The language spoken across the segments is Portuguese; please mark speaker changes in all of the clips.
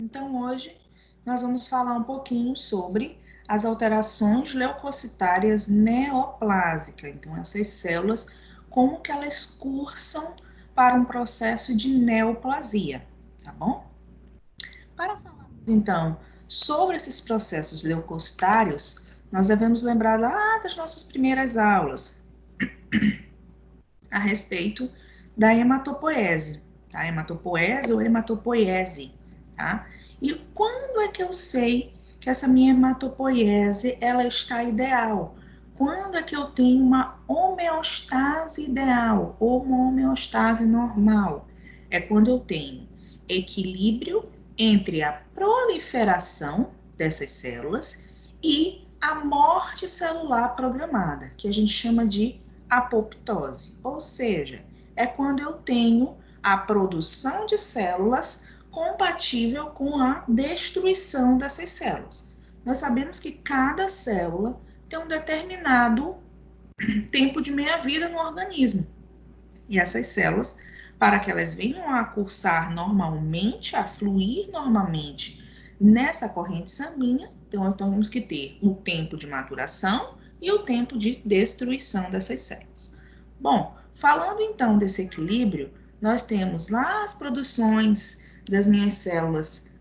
Speaker 1: Então, hoje, nós vamos falar um pouquinho sobre as alterações leucocitárias neoplásicas. Então, essas células, como que elas cursam para um processo de neoplasia, tá bom? Para falar, então, sobre esses processos leucocitários, nós devemos lembrar lá das nossas primeiras aulas a respeito da hematopoese, tá? Hematopoese ou hematopoiese, tá? E quando é que eu sei que essa minha hematopoiese ela está ideal? Quando é que eu tenho uma homeostase ideal ou uma homeostase normal? É quando eu tenho equilíbrio entre a proliferação dessas células e a morte celular programada, que a gente chama de apoptose, ou seja, é quando eu tenho a produção de células compatível com a destruição dessas células. Nós sabemos que cada célula tem um determinado tempo de meia-vida no organismo. E essas células, para que elas venham a cursar normalmente, a fluir normalmente nessa corrente sanguínea, então temos que ter o tempo de maturação e o tempo de destruição dessas células. Bom, falando então desse equilíbrio, nós temos lá as produções das minhas células,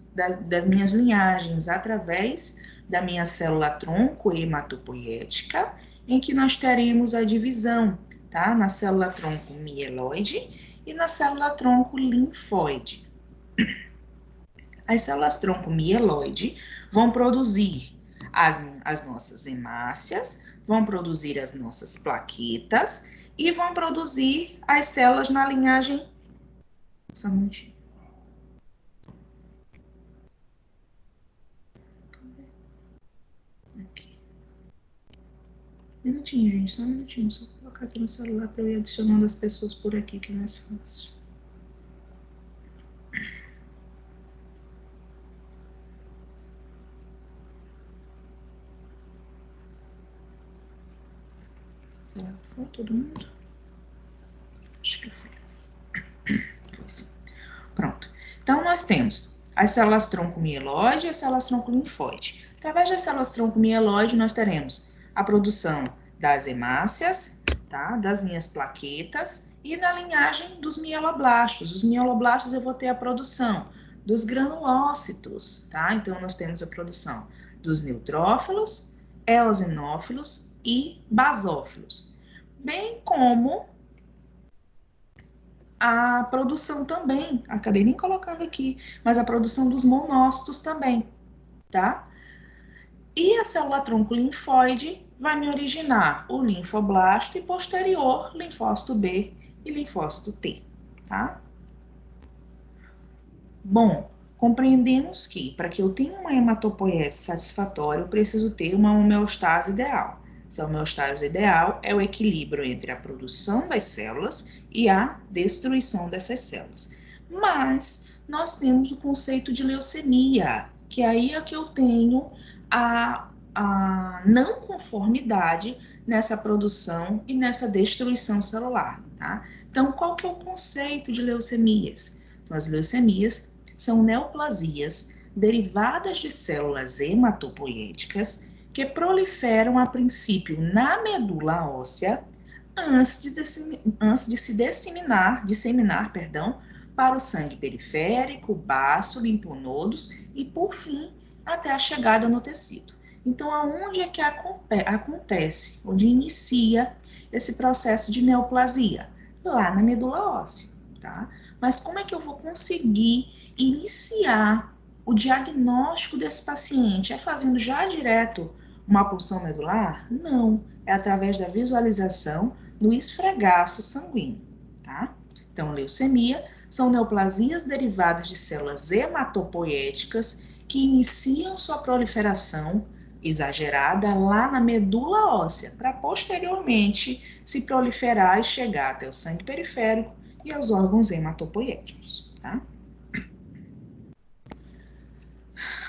Speaker 1: das minhas linhagens, através da minha célula tronco hematopoética, em que nós teremos a divisão, tá? Na célula tronco mieloide e na célula tronco linfóide. As células tronco mieloide vão produzir as nossas hemácias, vão produzir as nossas plaquetas e vão produzir as células na linhagem. Só um minutinho. Aqui. Minutinho, gente, só um minutinho. Só vou colocar aqui no celular para eu ir adicionando as pessoas por aqui, que é mais fácil. Será que foi todo mundo? Acho que foi. Foi sim. Pronto. Então, nós temos as células tronco mieloide e as células tronco linfóide. Através das células tronco mieloide, nós teremos a produção das hemácias, tá? Das minhas plaquetas e na linhagem dos mieloblastos. Os mieloblastos eu vou ter a produção dos granulócitos, tá? Então, nós temos a produção dos neutrófilos, eosinófilos e basófilos, bem como a produção também, acabei nem colocando aqui, mas a produção dos monócitos também, tá? E a célula tronco linfóide vai me originar o linfoblasto e posterior linfócito B e linfócito T, tá? Bom, compreendemos que para que eu tenha uma hematopoiese satisfatória, eu preciso ter uma homeostase ideal. Essa homeostase ideal é o equilíbrio entre a produção das células e a destruição dessas células. Mas nós temos o conceito de leucemia, que aí é que eu tenho a não conformidade nessa produção e nessa destruição celular, tá? Então, qual que é o conceito de leucemias? Então, as leucemias são neoplasias derivadas de células hematopoéticas que proliferam a princípio na medula óssea antes de se disseminar, para o sangue periférico, baço, linfonodos e, por fim, até a chegada no tecido. Então, aonde é que acontece, onde inicia esse processo de neoplasia? Lá na medula óssea, tá? Mas como é que eu vou conseguir iniciar o diagnóstico desse paciente? É fazendo já direto uma punção medular? Não, é através da visualização no esfregaço sanguíneo, tá? Então, leucemia são neoplasias derivadas de células hematopoéticas que iniciam sua proliferação exagerada lá na medula óssea, para posteriormente se proliferar e chegar até o sangue periférico e aos órgãos hematopoéticos, tá?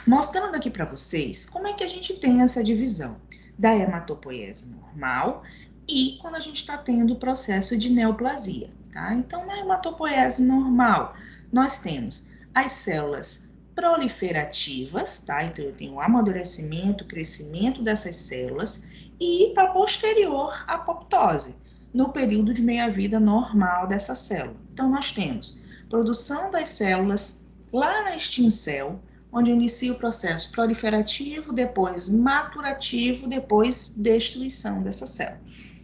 Speaker 1: Mostrando aqui para vocês como é que a gente tem essa divisão da hematopoiese normal e quando a gente está tendo o processo de neoplasia, tá? Então, na hematopoiese normal, nós temos as células proliferativas, tá? Então, eu tenho o amadurecimento, crescimento dessas células e para posterior apoptose, no período de meia-vida normal dessa célula. Então, nós temos produção das células lá na stem cell, onde inicia o processo proliferativo, depois maturativo, depois destruição dessa célula,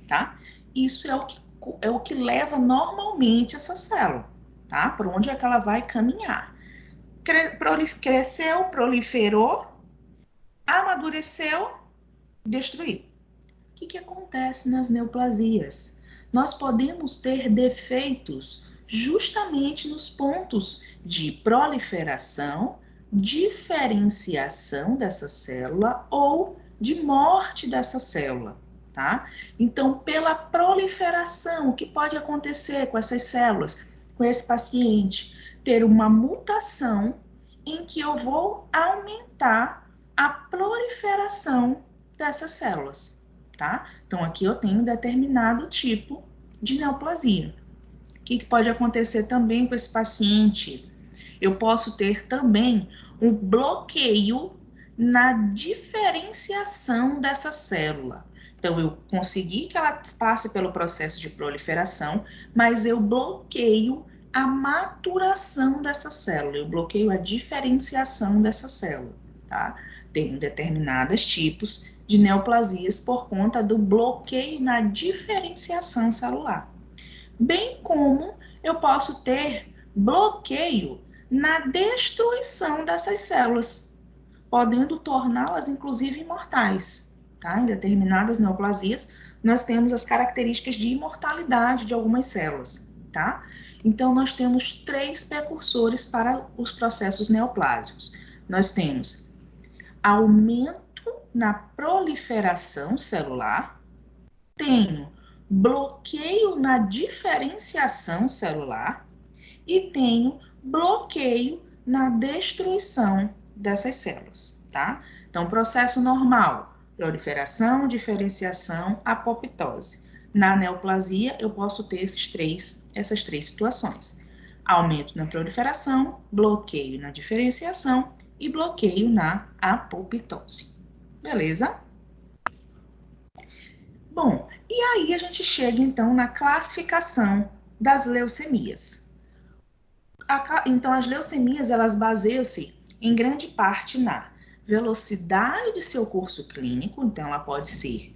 Speaker 1: tá? Isso é o que leva normalmente essa célula, tá? Por onde é que ela vai caminhar. Cresceu, proliferou, amadureceu, destruiu. O que acontece nas neoplasias? Nós podemos ter defeitos justamente nos pontos de proliferação, diferenciação dessa célula ou de morte dessa célula, tá? Então, pela proliferação, o que pode acontecer com essas células, com esse paciente? Ter uma mutação em que eu vou aumentar a proliferação dessas células, tá? Então, aqui eu tenho um determinado tipo de neoplasia. O que pode acontecer também com esse paciente? Eu posso ter também um bloqueio na diferenciação dessa célula. Então, eu consegui que ela passe pelo processo de proliferação, mas eu bloqueio a maturação dessa célula, eu bloqueio a diferenciação dessa célula, tá? Tem determinados tipos de neoplasias por conta do bloqueio na diferenciação celular. Bem como eu posso ter bloqueio na destruição dessas células, podendo torná-las inclusive imortais, tá? Em determinadas neoplasias, nós temos as características de imortalidade de algumas células, tá? Então, nós temos 3 precursores para os processos neoplásicos. Nós temos aumento na proliferação celular, tenho bloqueio na diferenciação celular e tenho bloqueio na destruição dessas células, tá? Então, processo normal, proliferação, diferenciação, apoptose. Na neoplasia, eu posso ter essas três situações. Aumento na proliferação, bloqueio na diferenciação e bloqueio na apoptose. Beleza? Bom, e aí a gente chega então na classificação das leucemias. Então, as leucemias, elas baseiam-se em grande parte na velocidade de seu curso clínico, então ela pode ser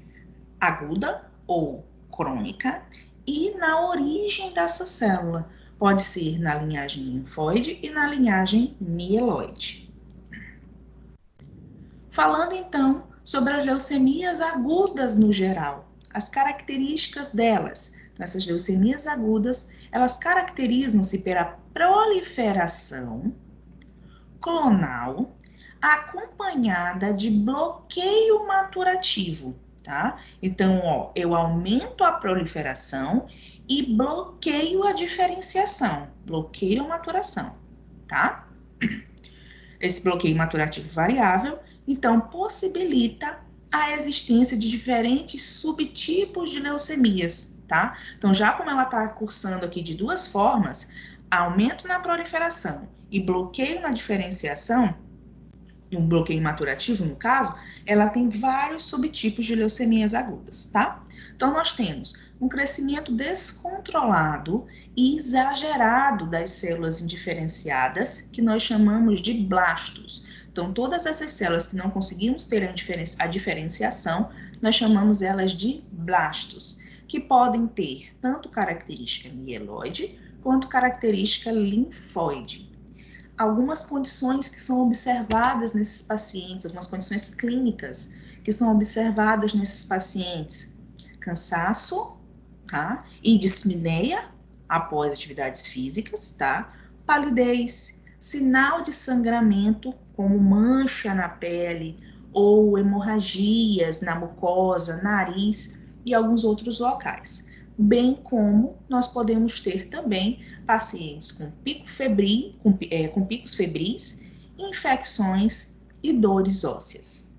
Speaker 1: aguda ou crônica, e na origem dessa célula, pode ser na linhagem linfóide e na linhagem mieloide. Falando então sobre as leucemias agudas no geral, as características delas. Então, essas leucemias agudas, elas caracterizam-se pela proliferação clonal acompanhada de bloqueio maturativo, tá? Então, ó, eu aumento a proliferação e bloqueio a diferenciação, bloqueio a maturação, tá? Esse bloqueio maturativo variável, então, possibilita a existência de diferentes subtipos de leucemias, tá? Então, já como ela está cursando aqui de duas formas, aumento na proliferação e bloqueio na diferenciação, um bloqueio maturativo no caso, ela tem vários subtipos de leucemias agudas, tá? Então, nós temos um crescimento descontrolado e exagerado das células indiferenciadas, que nós chamamos de blastos. Então, todas essas células que não conseguimos ter a diferenciação, nós chamamos elas de blastos, que podem ter tanto característica mieloide quanto característica linfóide. Algumas condições que são observadas nesses pacientes, algumas condições clínicas que são observadas nesses pacientes: cansaço, tá? E dispneia após atividades físicas, tá? Palidez, sinal de sangramento, como mancha na pele ou hemorragias na mucosa, nariz e alguns outros locais. Bem como nós podemos ter também pacientes com pico febril, com picos febris, infecções e dores ósseas.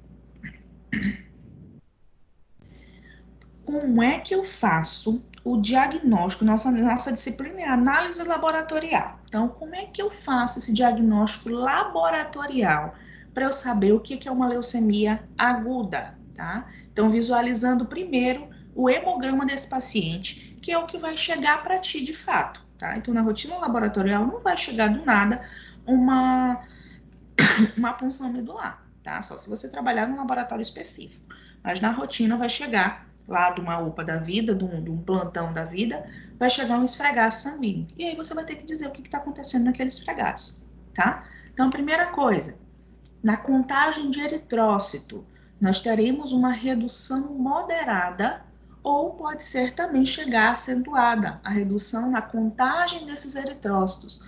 Speaker 1: Como é que eu faço o diagnóstico, nossa disciplina é análise laboratorial. Então, como é que eu faço esse diagnóstico laboratorial para eu saber o que é uma leucemia aguda, tá? Então, visualizando primeiro o hemograma desse paciente, que é o que vai chegar para ti de fato, tá? Então, na rotina laboratorial não vai chegar do nada uma punção medular, tá? Só se você trabalhar num laboratório específico. Mas na rotina vai chegar lá de uma UPA da vida, de um plantão da vida, vai chegar um esfregaço sanguíneo. E aí você vai ter que dizer o que está acontecendo naquele esfregaço, tá? Então, primeira coisa, na contagem de eritrócito, nós teremos uma redução moderada ou pode ser também chegar acentuada, a redução na contagem desses eritrócitos.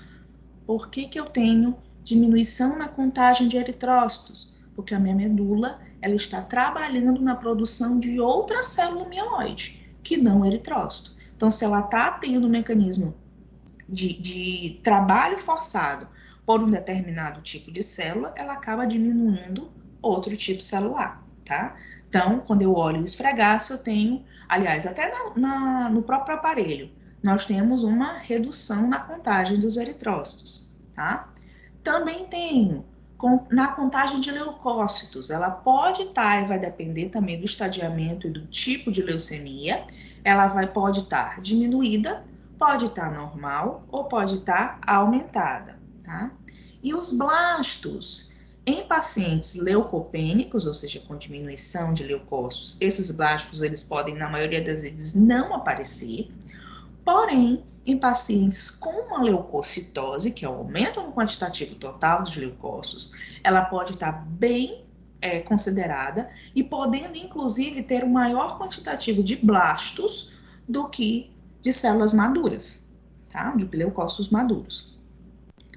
Speaker 1: Por que que eu tenho diminuição na contagem de eritrócitos? Porque a minha medula ela está trabalhando na produção de outra célula mieloide, que não eritrócito. Então, se ela está tendo um mecanismo de trabalho forçado por um determinado tipo de célula, ela acaba diminuindo outro tipo celular, tá? Então, quando eu olho o esfregaço, eu tenho, aliás, até no próprio aparelho, nós temos uma redução na contagem dos eritrócitos, tá? Também tenho na contagem de leucócitos, ela pode estar, e vai depender também do estadiamento e do tipo de leucemia, pode estar diminuída, pode estar normal ou pode estar aumentada, tá? E os blastos, em pacientes leucopênicos, ou seja, com diminuição de leucócitos, esses blastos, eles podem, na maioria das vezes, não aparecer, porém, em pacientes com uma leucocitose, que é o aumento no quantitativo total dos leucócitos, ela pode estar bem considerada e podendo, inclusive, ter um maior quantitativo de blastos do que de células maduras, tá? De leucócitos maduros.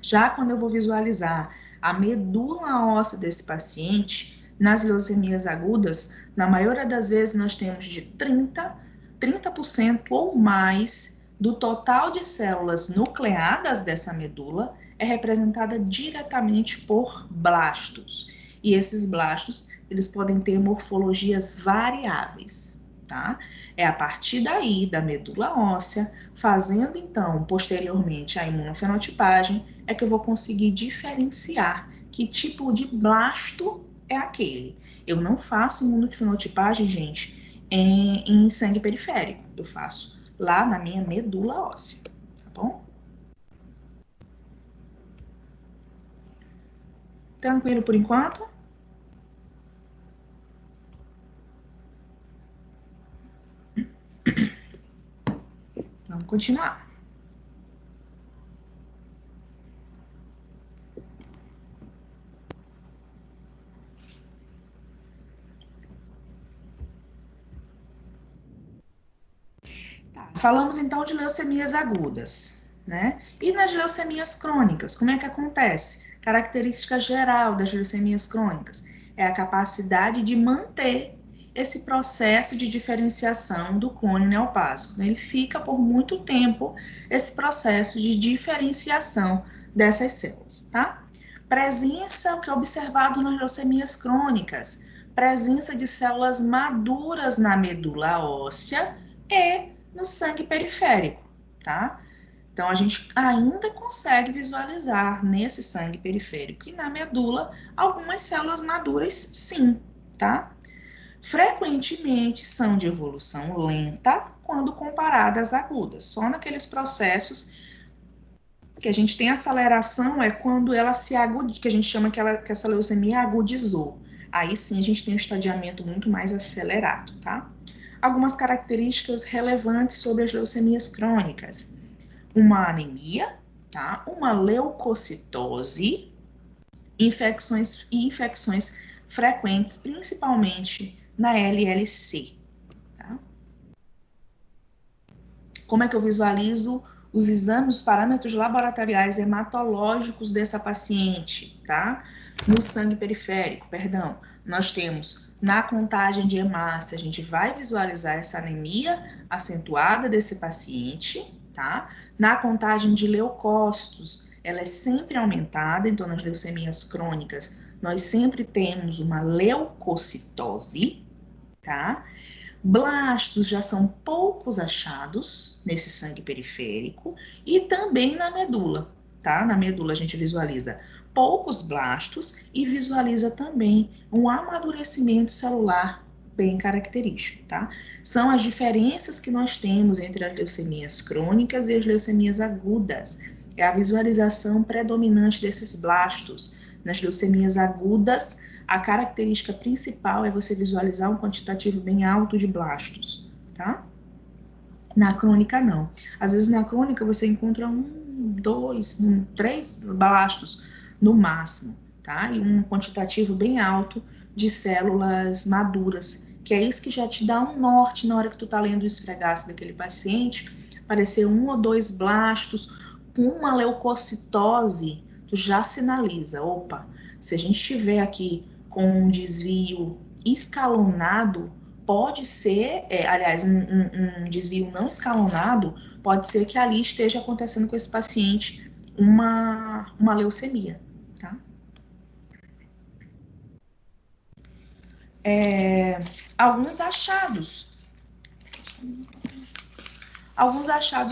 Speaker 1: Já quando eu vou visualizar a medula óssea desse paciente, nas leucemias agudas, na maioria das vezes nós temos de 30% ou mais do total de células nucleadas dessa medula é representada diretamente por blastos. E esses blastos, eles podem ter morfologias variáveis, tá? É a partir daí, da medula óssea, fazendo então, posteriormente, a imunofenotipagem, é que eu vou conseguir diferenciar que tipo de blasto é aquele. Eu não faço imunofenotipagem, gente, em sangue periférico. Eu faço lá na minha medula óssea, tá bom? Tranquilo por enquanto? Vamos continuar. Tá. Falamos então de leucemias agudas, né? E nas leucemias crônicas, como é que acontece? Característica geral das leucemias crônicas é a capacidade de manter esse processo de diferenciação do clone neoplásico. Ele fica por muito tempo esse processo de diferenciação dessas células, tá? Presença, o que é observado nas leucemias crônicas, presença de células maduras na medula óssea e no sangue periférico, tá? Então, a gente ainda consegue visualizar nesse sangue periférico e na medula algumas células maduras, sim, tá? Frequentemente são de evolução lenta quando comparadas às agudas. Só naqueles processos que a gente tem aceleração é quando ela se agudiza, que a gente chama que essa leucemia agudizou. Aí sim a gente tem um estadiamento muito mais acelerado, tá? Algumas características relevantes sobre as leucemias crônicas: uma anemia, tá? Uma leucocitose, infecções frequentes, principalmente na LLC. Tá? Como é que eu visualizo os exames, os parâmetros laboratoriais hematológicos dessa paciente, tá? No sangue periférico, perdão, nós temos na contagem de hemácia, a gente vai visualizar essa anemia acentuada desse paciente, tá? Na contagem de leucócitos, ela é sempre aumentada, então nas leucemias crônicas, nós sempre temos uma leucocitose, tá? Blastos já são poucos achados nesse sangue periférico e também na medula, tá? Na medula a gente visualiza poucos blastos e visualiza também um amadurecimento celular bem característico, tá? São as diferenças que nós temos entre as leucemias crônicas e as leucemias agudas. É a visualização predominante desses blastos. Nas leucemias agudas, a característica principal é você visualizar um quantitativo bem alto de blastos, tá? Na crônica, não. Às vezes, na crônica, você encontra três blastos no máximo, tá? E um quantitativo bem alto de células maduras, que é isso que já te dá um norte na hora que tu tá lendo o esfregaço daquele paciente, aparecer um ou dois blastos com uma leucocitose, tu já sinaliza, opa, se a gente tiver aqui com um desvio escalonado, pode ser, aliás, um desvio não escalonado, pode ser que ali esteja acontecendo com esse paciente uma leucemia, tá? Alguns achados,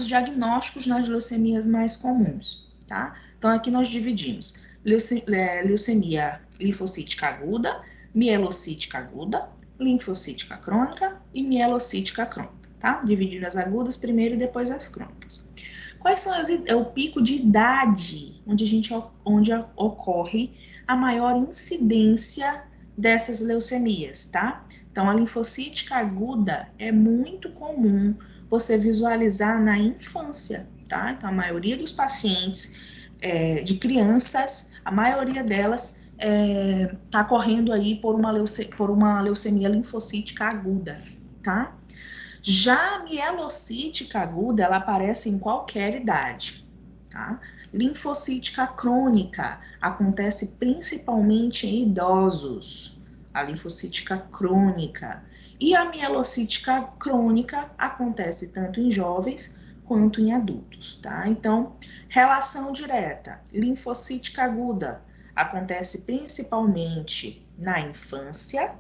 Speaker 1: diagnósticos nas leucemias mais comuns, tá? Então aqui nós dividimos leucemia linfocítica aguda, mielocítica aguda, linfocítica crônica e mielocítica crônica, tá? Dividindo as agudas primeiro e depois as crônicas. Quais são o pico de idade onde ocorre a maior incidência dessas leucemias, tá? Então, a linfocítica aguda é muito comum você visualizar na infância, tá? Então, a maioria dos pacientes de crianças, a maioria delas está correndo aí por uma leucemia linfocítica aguda, tá? Já a mielocítica aguda, ela aparece em qualquer idade, tá? Linfocítica crônica acontece principalmente em idosos, a linfocítica crônica. E a mielocítica crônica acontece tanto em jovens quanto em adultos, tá? Então, relação direta, linfocítica aguda acontece principalmente na infância.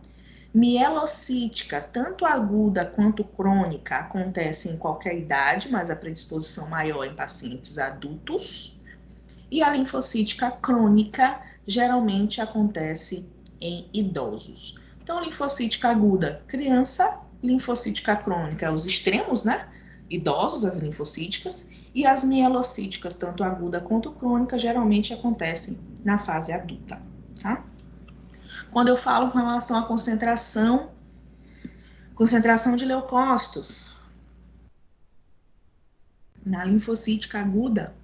Speaker 1: Mielocítica, tanto aguda quanto crônica, acontece em qualquer idade, mas a predisposição maior em pacientes adultos. E a linfocítica crônica geralmente acontece em idosos. Então, linfocítica aguda, criança, linfocítica crônica, os extremos, né? Idosos, as linfocíticas, e as mielocíticas, tanto aguda quanto crônica, geralmente acontecem na fase adulta, tá? Quando eu falo com relação à concentração de leucócitos na linfocítica aguda,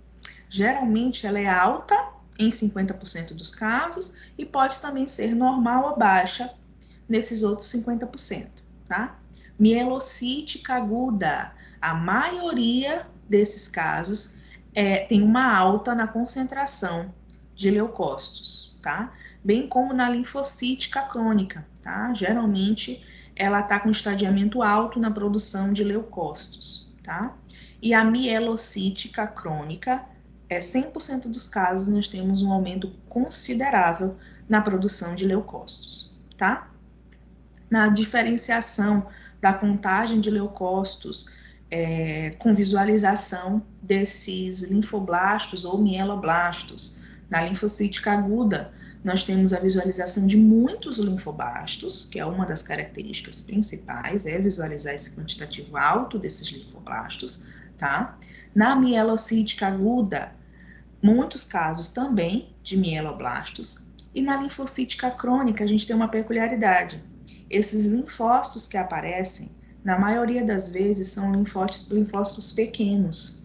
Speaker 1: geralmente ela é alta em 50% dos casos e pode também ser normal ou baixa nesses outros 50%, tá? Mielocítica aguda, a maioria desses casos tem uma alta na concentração de leucócitos, tá? Bem como na linfocítica crônica, tá? Geralmente ela está com estadiamento alto na produção de leucócitos, tá? E a mielocítica crônica, 100% dos casos nós temos um aumento considerável na produção de leucócitos, tá? Na diferenciação da contagem de leucócitos com visualização desses linfoblastos ou mieloblastos. Na linfocítica aguda, nós temos a visualização de muitos linfoblastos, que é uma das características principais, é visualizar esse quantitativo alto desses linfoblastos, tá? Na mielocítica aguda, muitos casos também de mieloblastos, e na linfocítica crônica a gente tem uma peculiaridade. Esses linfócitos que aparecem, na maioria das vezes, são linfócitos pequenos.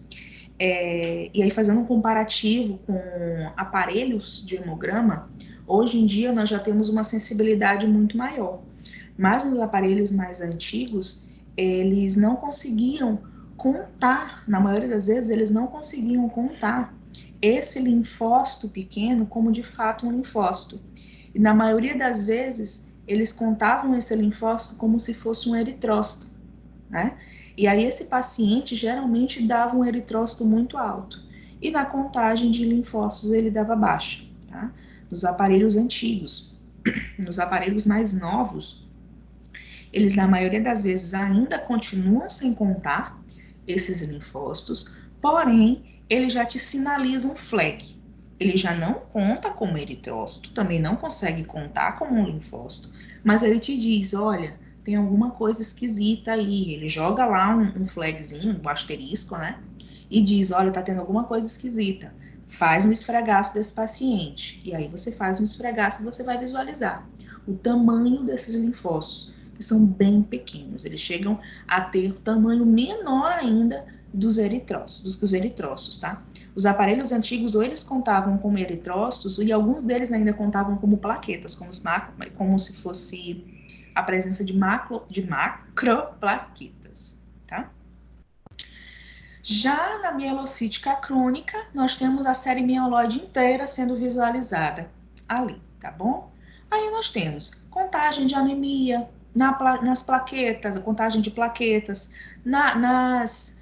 Speaker 1: E aí, fazendo um comparativo com aparelhos de hemograma, hoje em dia nós já temos uma sensibilidade muito maior. Mas nos aparelhos mais antigos, eles não conseguiam contar, na maioria das vezes, eles não conseguiam contar esse linfócito pequeno como de fato um linfócito. E na maioria das vezes, eles contavam esse linfócito como se fosse um eritrócito, né? E aí esse paciente geralmente dava um eritrócito muito alto. E na contagem de linfócitos ele dava baixa, tá? Nos aparelhos antigos. Nos aparelhos mais novos, eles na maioria das vezes ainda continuam sem contar esses linfócitos, porém, ele já te sinaliza um flag. Ele já não conta como eritrócito, também não consegue contar como um linfócito, mas ele te diz, olha, tem alguma coisa esquisita aí. Ele joga lá um flagzinho, um asterisco, né? E diz, olha, tá tendo alguma coisa esquisita. Faz um esfregaço desse paciente. E aí você faz um esfregaço e você vai visualizar o tamanho desses linfócitos, que são bem pequenos. Eles chegam a ter o tamanho menor ainda dos eritrócitos, tá? Os aparelhos antigos, ou eles contavam como eritrócitos, e alguns deles ainda contavam como plaquetas, como se fosse a presença de macroplaquetas, tá? Já na mielocítica crônica, nós temos a série mieloide inteira sendo visualizada ali, tá bom? Aí nós temos contagem de anemia nas plaquetas, a contagem de plaquetas, nas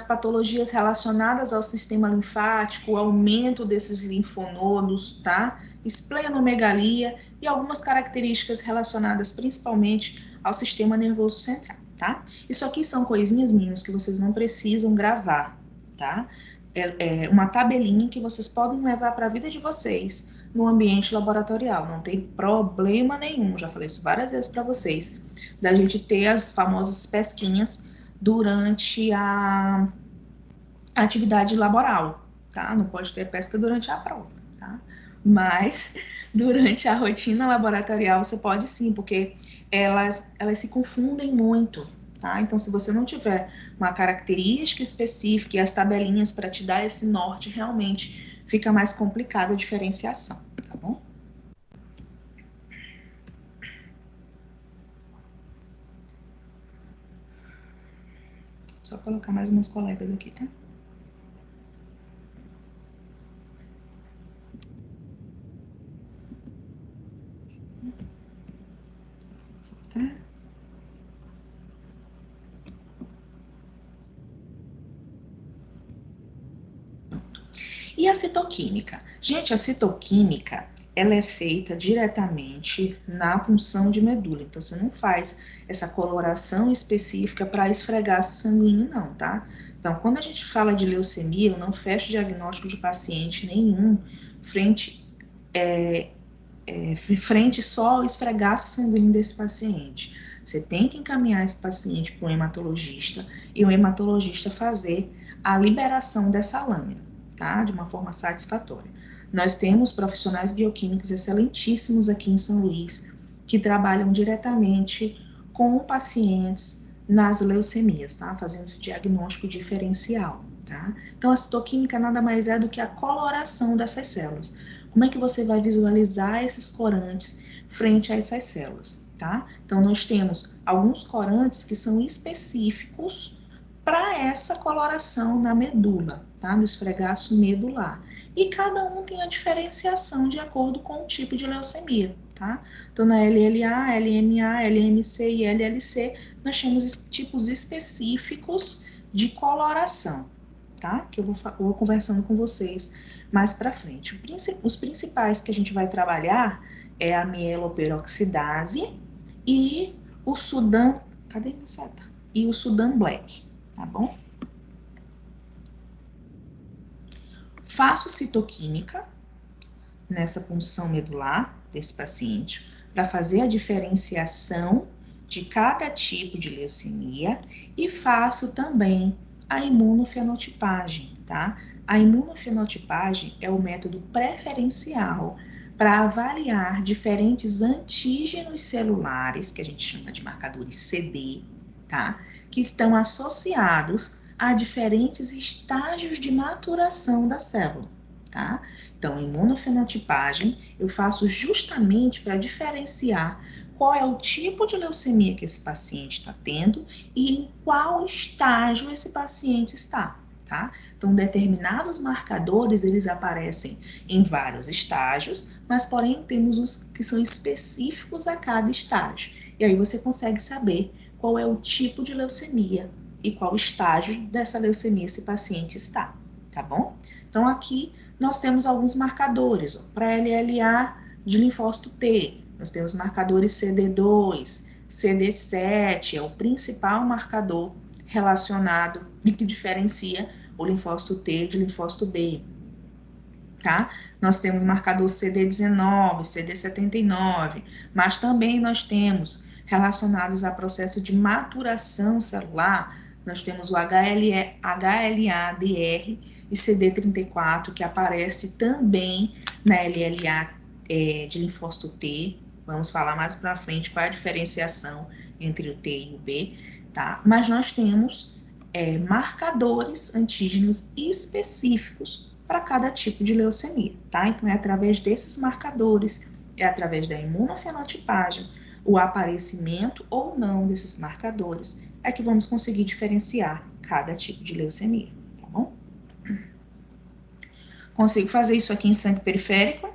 Speaker 1: patologias relacionadas ao sistema linfático, o aumento desses linfonodos, tá? Esplenomegalia e algumas características relacionadas principalmente ao sistema nervoso central, tá? Isso aqui são coisinhas minhas que vocês não precisam gravar, tá? É uma tabelinha que vocês podem levar para a vida de vocês no ambiente laboratorial, não tem problema nenhum, já falei isso várias vezes para vocês, da gente ter as famosas pesquinhas durante a atividade laboral, tá? Não pode ter pesca durante a prova, tá? Mas durante a rotina laboratorial você pode sim, porque elas se confundem muito, tá? Então, se você não tiver uma característica específica e as tabelinhas para te dar esse norte, realmente fica mais complicada a diferenciação, tá bom? Só colocar mais umas colegas aqui, tá? Tá? E a citoquímica? Gente, a citoquímica, ela é feita diretamente na punção de medula. Então, você não faz essa coloração específica para esfregaço sanguíneo, não, tá? Então, quando a gente fala de leucemia, eu não fecho diagnóstico de paciente nenhum frente, frente só ao esfregaço sanguíneo desse paciente. Você tem que encaminhar esse paciente para um hematologista e o hematologista fazer a liberação dessa lâmina, tá? De uma forma satisfatória. Nós temos profissionais bioquímicos excelentíssimos aqui em São Luís que trabalham diretamente com pacientes nas leucemias, tá? Fazendo esse diagnóstico diferencial, tá? Então, a citoquímica nada mais é do que a coloração dessas células. Como é que você vai visualizar esses corantes frente a essas células, tá? Então, nós temos alguns corantes que são específicos para essa coloração na medula, tá? No esfregaço medular. E cada um tem a diferenciação de acordo com o tipo de leucemia, tá? Então, na LLA, LMA, LMC e LLC, nós temos tipos específicos de coloração, tá? Que eu vou conversando com vocês mais para frente. Os principais que a gente vai trabalhar é a mieloperoxidase e o Sudan, cadê minha seta? E o Sudan Black, tá bom? Faço citoquímica nessa punção medular desse paciente para fazer a diferenciação de cada tipo de leucemia e faço também a imunofenotipagem, tá? A imunofenotipagem é o método preferencial para avaliar diferentes antígenos celulares, que a gente chama de marcadores CD, tá? Que estão associados a diferentes estágios de maturação da célula, tá? Então, imunofenotipagem eu faço justamente para diferenciar qual é o tipo de leucemia que esse paciente está tendo e em qual estágio esse paciente está, tá? Então, determinados marcadores, eles aparecem em vários estágios, mas, porém, temos os que são específicos a cada estágio. E aí você consegue saber qual é o tipo de leucemia e qual estágio dessa leucemia esse paciente está, tá bom? Então, aqui nós temos alguns marcadores. Para LLA de linfócito T, nós temos marcadores CD2, CD7 é o principal marcador relacionado e que diferencia o linfócito T de linfócito B, tá? Nós temos marcador CD19, CD79, mas também nós temos relacionados a processo de maturação celular, nós temos o HLA-DR e CD34, que aparece também na LLA de linfócito T. Vamos falar mais para frente qual é a diferenciação entre o T e o B, tá? Mas nós temos marcadores antígenos específicos para cada tipo de leucemia, tá? Então, é através desses marcadores, é através da imunofenotipagem, o aparecimento ou não desses marcadores, é que vamos conseguir diferenciar cada tipo de leucemia, tá bom? Consigo fazer isso aqui em sangue periférico?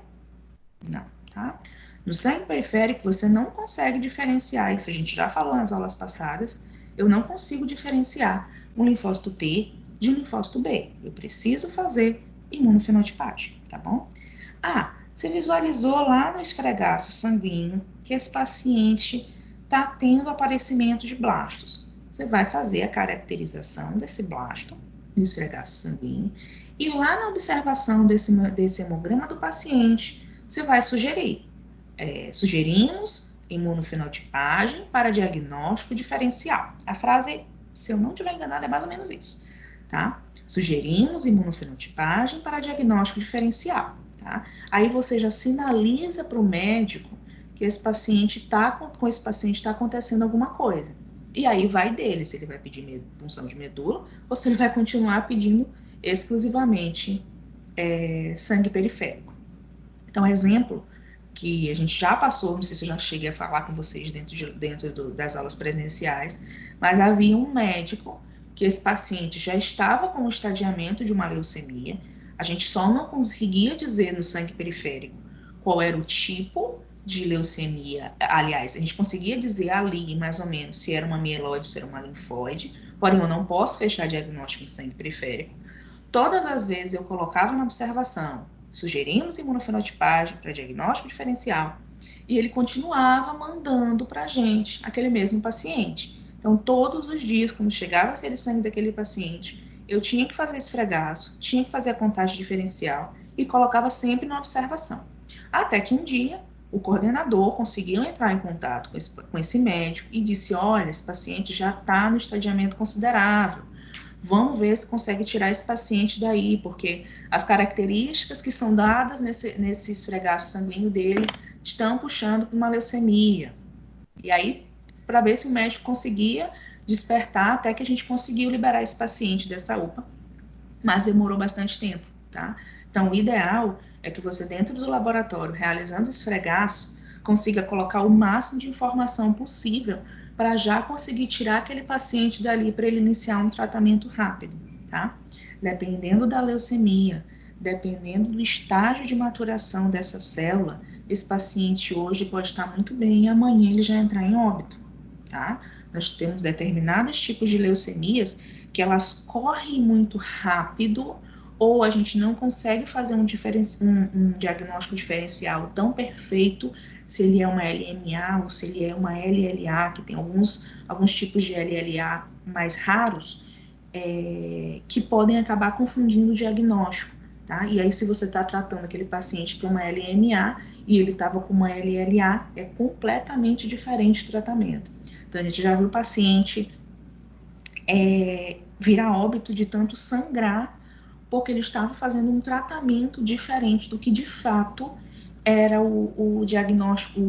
Speaker 1: Não, tá? No sangue periférico, você não consegue diferenciar, isso a gente já falou nas aulas passadas, eu não consigo diferenciar um linfócito T de um linfócito B. Eu preciso fazer imunofenotipagem, tá bom? Ah, você visualizou lá no esfregaço sanguíneo que esse paciente está tendo aparecimento de blastos. Você vai fazer a caracterização desse blasto no esfregaço sanguíneo e lá na observação desse hemograma do paciente, você vai sugerir. Sugerimos imunofenotipagem para diagnóstico diferencial. A frase, se eu não estiver enganada, é mais ou menos isso, tá? Sugerimos imunofenotipagem para diagnóstico diferencial, tá? Aí você já sinaliza para o médico que esse paciente com esse paciente está acontecendo alguma coisa. E aí vai dele, se ele vai pedir punção de medula ou se ele vai continuar pedindo exclusivamente sangue periférico. Então, exemplo que a gente já passou, não sei se eu já cheguei a falar com vocês dentro das aulas presenciais, mas havia um médico que esse paciente já estava com o estadiamento de uma leucemia, a gente só não conseguia dizer no sangue periférico qual era o tipo de leucemia, aliás, a gente conseguia dizer ali, mais ou menos, se era uma mieloide, se era uma linfóide, porém eu não posso fechar diagnóstico em sangue periférico. Todas as vezes eu colocava na observação, sugerimos imunofenotipagem para diagnóstico diferencial, e ele continuava mandando para a gente, aquele mesmo paciente. Então, todos os dias, quando chegava aquele sangue daquele paciente, eu tinha que fazer esfregaço, tinha que fazer a contagem diferencial e colocava sempre na observação. Até que um dia, o coordenador conseguiu entrar em contato com esse médico e disse, olha, esse paciente já está no estadiamento considerável, vamos ver se consegue tirar esse paciente daí, porque as características que são dadas nesse esfregaço sanguíneo dele estão puxando para uma leucemia. E aí, para ver se o médico conseguia despertar, até que a gente conseguiu liberar esse paciente dessa UPA, mas demorou bastante tempo, tá? Então, o ideal é que você, dentro do laboratório, realizando esfregaço, consiga colocar o máximo de informação possível para já conseguir tirar aquele paciente dali para ele iniciar um tratamento rápido, tá? Dependendo da leucemia, dependendo do estágio de maturação dessa célula, esse paciente hoje pode estar muito bem e amanhã ele já entrar em óbito, tá? Nós temos determinados tipos de leucemias que elas correm muito rápido ou a gente não consegue fazer um diagnóstico diferencial tão perfeito se ele é uma LMA ou se ele é uma LLA, que tem alguns tipos de LLA mais raros, que podem acabar confundindo o diagnóstico, tá? E aí, se você está tratando aquele paciente com uma LMA e ele estava com uma LLA, é completamente diferente o tratamento. Então, a gente já viu o paciente virar óbito de tanto sangrar, porque ele estava fazendo um tratamento diferente do que de fato era o diagnóstico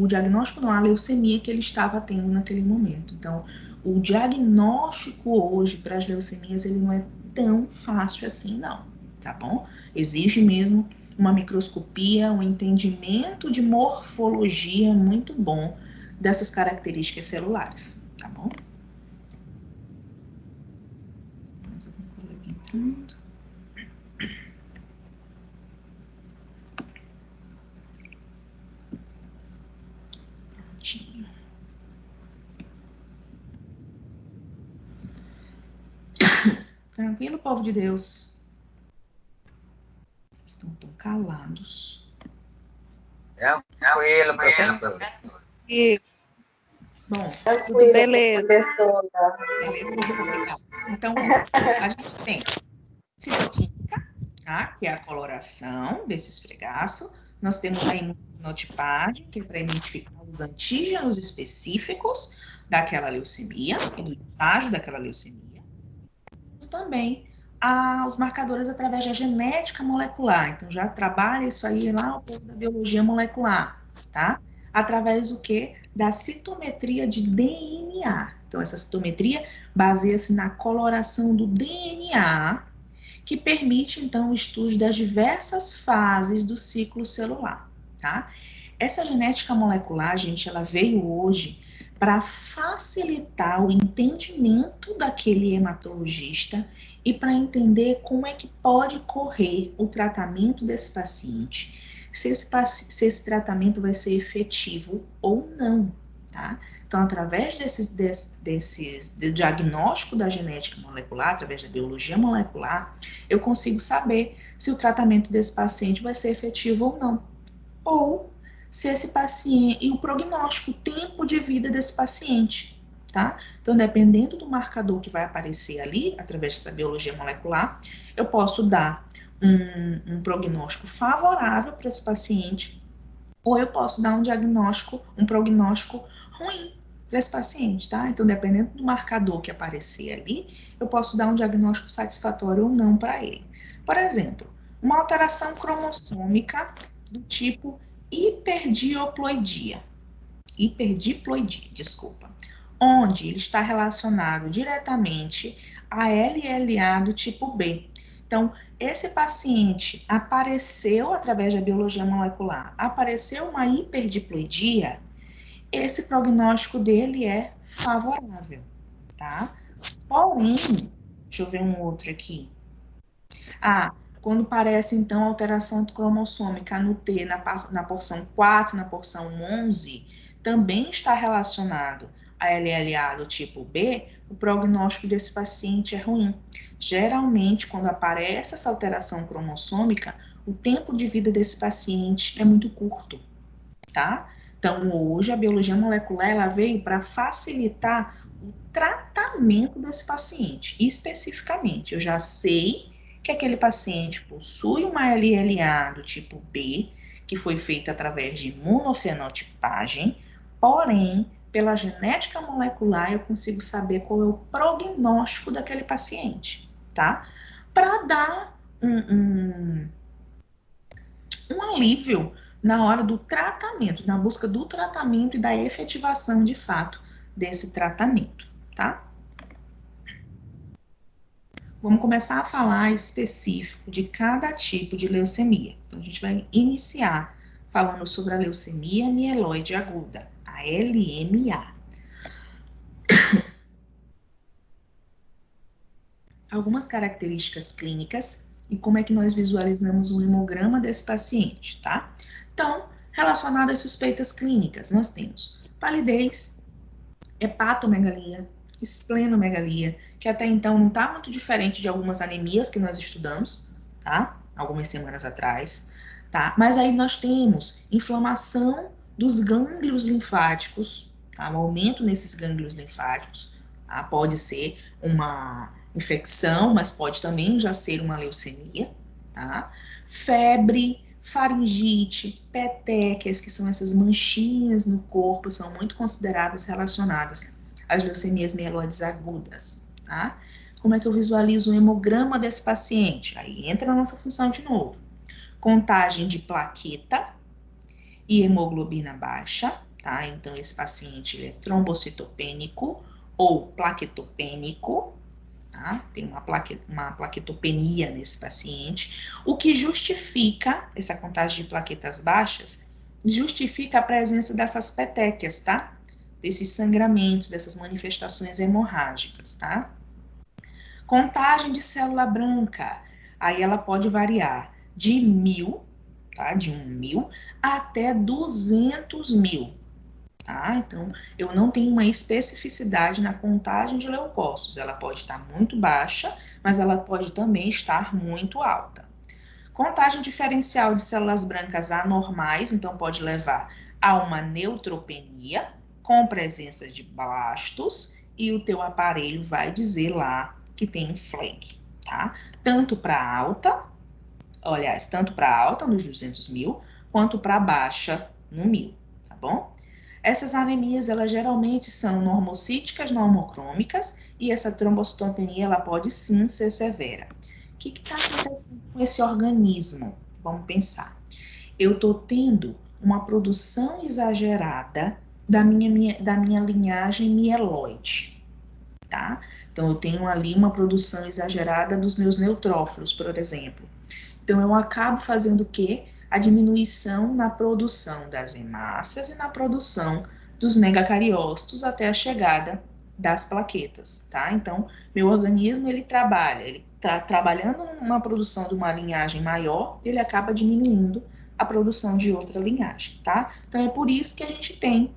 Speaker 1: não, a leucemia que ele estava tendo naquele momento. Então, o diagnóstico hoje para as leucemias, ele não é tão fácil assim, não, tá bom? Exige mesmo uma microscopia, um entendimento de morfologia muito bom dessas características celulares, tá bom? Tranquilo, povo de Deus? Vocês estão tão calados.
Speaker 2: Tranquilo, professor.
Speaker 1: Bom,
Speaker 2: Tudo
Speaker 3: Tranquilo,
Speaker 2: beleza.
Speaker 3: professora.
Speaker 1: beleza? Obrigada. Então, a gente tem citoquímica, tá? Que é a coloração desse esfregaço. Nós temos a imunotipagem, que é para identificar os antígenos específicos daquela leucemia e do estágio daquela leucemia. Temos também os marcadores através da genética molecular. Então, já trabalha isso aí lá o povo da biologia molecular, tá? Através do quê? Da citometria de DNA. Então, essa citometria baseia-se na coloração do DNA, que permite, então, o estudo das diversas fases do ciclo celular, tá? Essa genética molecular, gente, ela veio hoje para facilitar o entendimento daquele hematologista e para entender como é que pode correr o tratamento desse paciente, se esse tratamento vai ser efetivo ou não, tá? Então, através do diagnóstico da genética molecular, através da biologia molecular, eu consigo saber se o tratamento desse paciente vai ser efetivo ou não. Ou se esse paciente, e o prognóstico, o tempo de vida desse paciente, tá? Então, dependendo do marcador que vai aparecer ali, através dessa biologia molecular, eu posso dar um prognóstico favorável para esse paciente, ou eu posso dar um prognóstico ruim para esse paciente, tá? Então, dependendo do marcador que aparecer ali, eu posso dar um diagnóstico satisfatório ou não para ele. Por exemplo, uma alteração cromossômica do tipo hiperdiploidia, desculpa, onde ele está relacionado diretamente a LLA do tipo B. Então, esse paciente apareceu através da biologia molecular, apareceu uma hiperdiploidia, esse prognóstico dele é favorável, tá? Porém, deixa eu ver um outro aqui. Quando parece, então, alteração cromossômica no T, na porção 4, na porção 11, também está relacionado a LLA do tipo B, o prognóstico desse paciente é ruim. Geralmente, quando aparece essa alteração cromossômica, o tempo de vida desse paciente é muito curto, tá? Então, hoje, a biologia molecular, ela veio para facilitar o tratamento desse paciente. Especificamente, eu já sei que aquele paciente possui uma LLA do tipo B, que foi feita através de imunofenotipagem, porém, pela genética molecular, eu consigo saber qual é o prognóstico daquele paciente, tá? Para dar um alívio na hora do tratamento, na busca do tratamento e da efetivação de fato desse tratamento, tá? Vamos começar a falar específico de cada tipo de leucemia. Então, a gente vai iniciar falando sobre a leucemia mieloide aguda, a LMA. Algumas características clínicas e como é que nós visualizamos o hemograma desse paciente, tá? Então, relacionado às suspeitas clínicas, nós temos palidez, hepatomegalia, esplenomegalia, que até então não está muito diferente de algumas anemias que nós estudamos, tá? Algumas semanas atrás, tá? Mas aí nós temos inflamação dos gânglios linfáticos, tá? Um aumento nesses gânglios linfáticos, tá? Pode ser uma infecção, mas pode também já ser uma leucemia, tá? Febre, faringite, petequias, que são essas manchinhas no corpo, são muito consideradas relacionadas às leucemias mieloides agudas, tá? Como é que eu visualizo o hemograma desse paciente? Aí entra a nossa função de novo. Contagem de plaqueta e hemoglobina baixa, tá? Então, esse paciente ele é trombocitopênico ou plaquetopênico, tá? Tem uma plaquetopenia nesse paciente, o que justifica, essa contagem de plaquetas baixas, justifica a presença dessas petequias, tá? Desses sangramentos, dessas manifestações hemorrágicas, tá? Contagem de célula branca, aí ela pode variar de 1.000, tá? De 1.000 até 200.000. Tá? Então, eu não tenho uma especificidade na contagem de leucócitos. Ela pode estar muito baixa, mas ela pode também estar muito alta. Contagem diferencial de células brancas anormais, então pode levar a uma neutropenia, com presença de blastos, e o teu aparelho vai dizer lá que tem um flag, tá? Tanto para alta, aliás, tanto para alta nos 200 mil, quanto para baixa no 1000, tá bom? Essas anemias, elas geralmente são normocíticas, normocrômicas, e essa trombocitopenia, ela pode sim ser severa. O que está acontecendo com esse organismo? Vamos pensar. Eu estou tendo uma produção exagerada da minha linhagem mieloide, tá? Então, eu tenho ali uma produção exagerada dos meus neutrófilos, por exemplo. Então, eu acabo fazendo o quê? A diminuição na produção das hemácias e na produção dos megacariócitos até a chegada das plaquetas, tá? Então, meu organismo, ele tá trabalhando numa produção de uma linhagem maior, ele acaba diminuindo a produção de outra linhagem, tá? Então, é por isso que a gente tem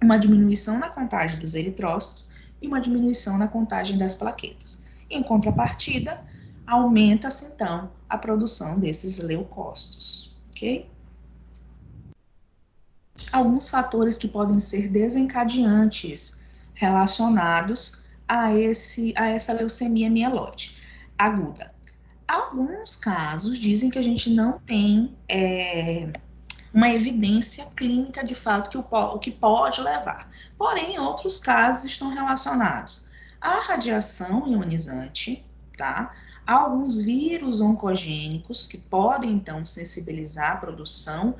Speaker 1: uma diminuição na contagem dos eritrócitos e uma diminuição na contagem das plaquetas. Em contrapartida, aumenta-se então a produção desses leucócitos, ok? Alguns fatores que podem ser desencadeantes relacionados a essa leucemia mieloide aguda. Alguns casos dizem que a gente não tem uma evidência clínica de fato o que pode levar. Porém, outros casos estão relacionados à radiação ionizante, tá? Há alguns vírus oncogênicos que podem, então, sensibilizar a produção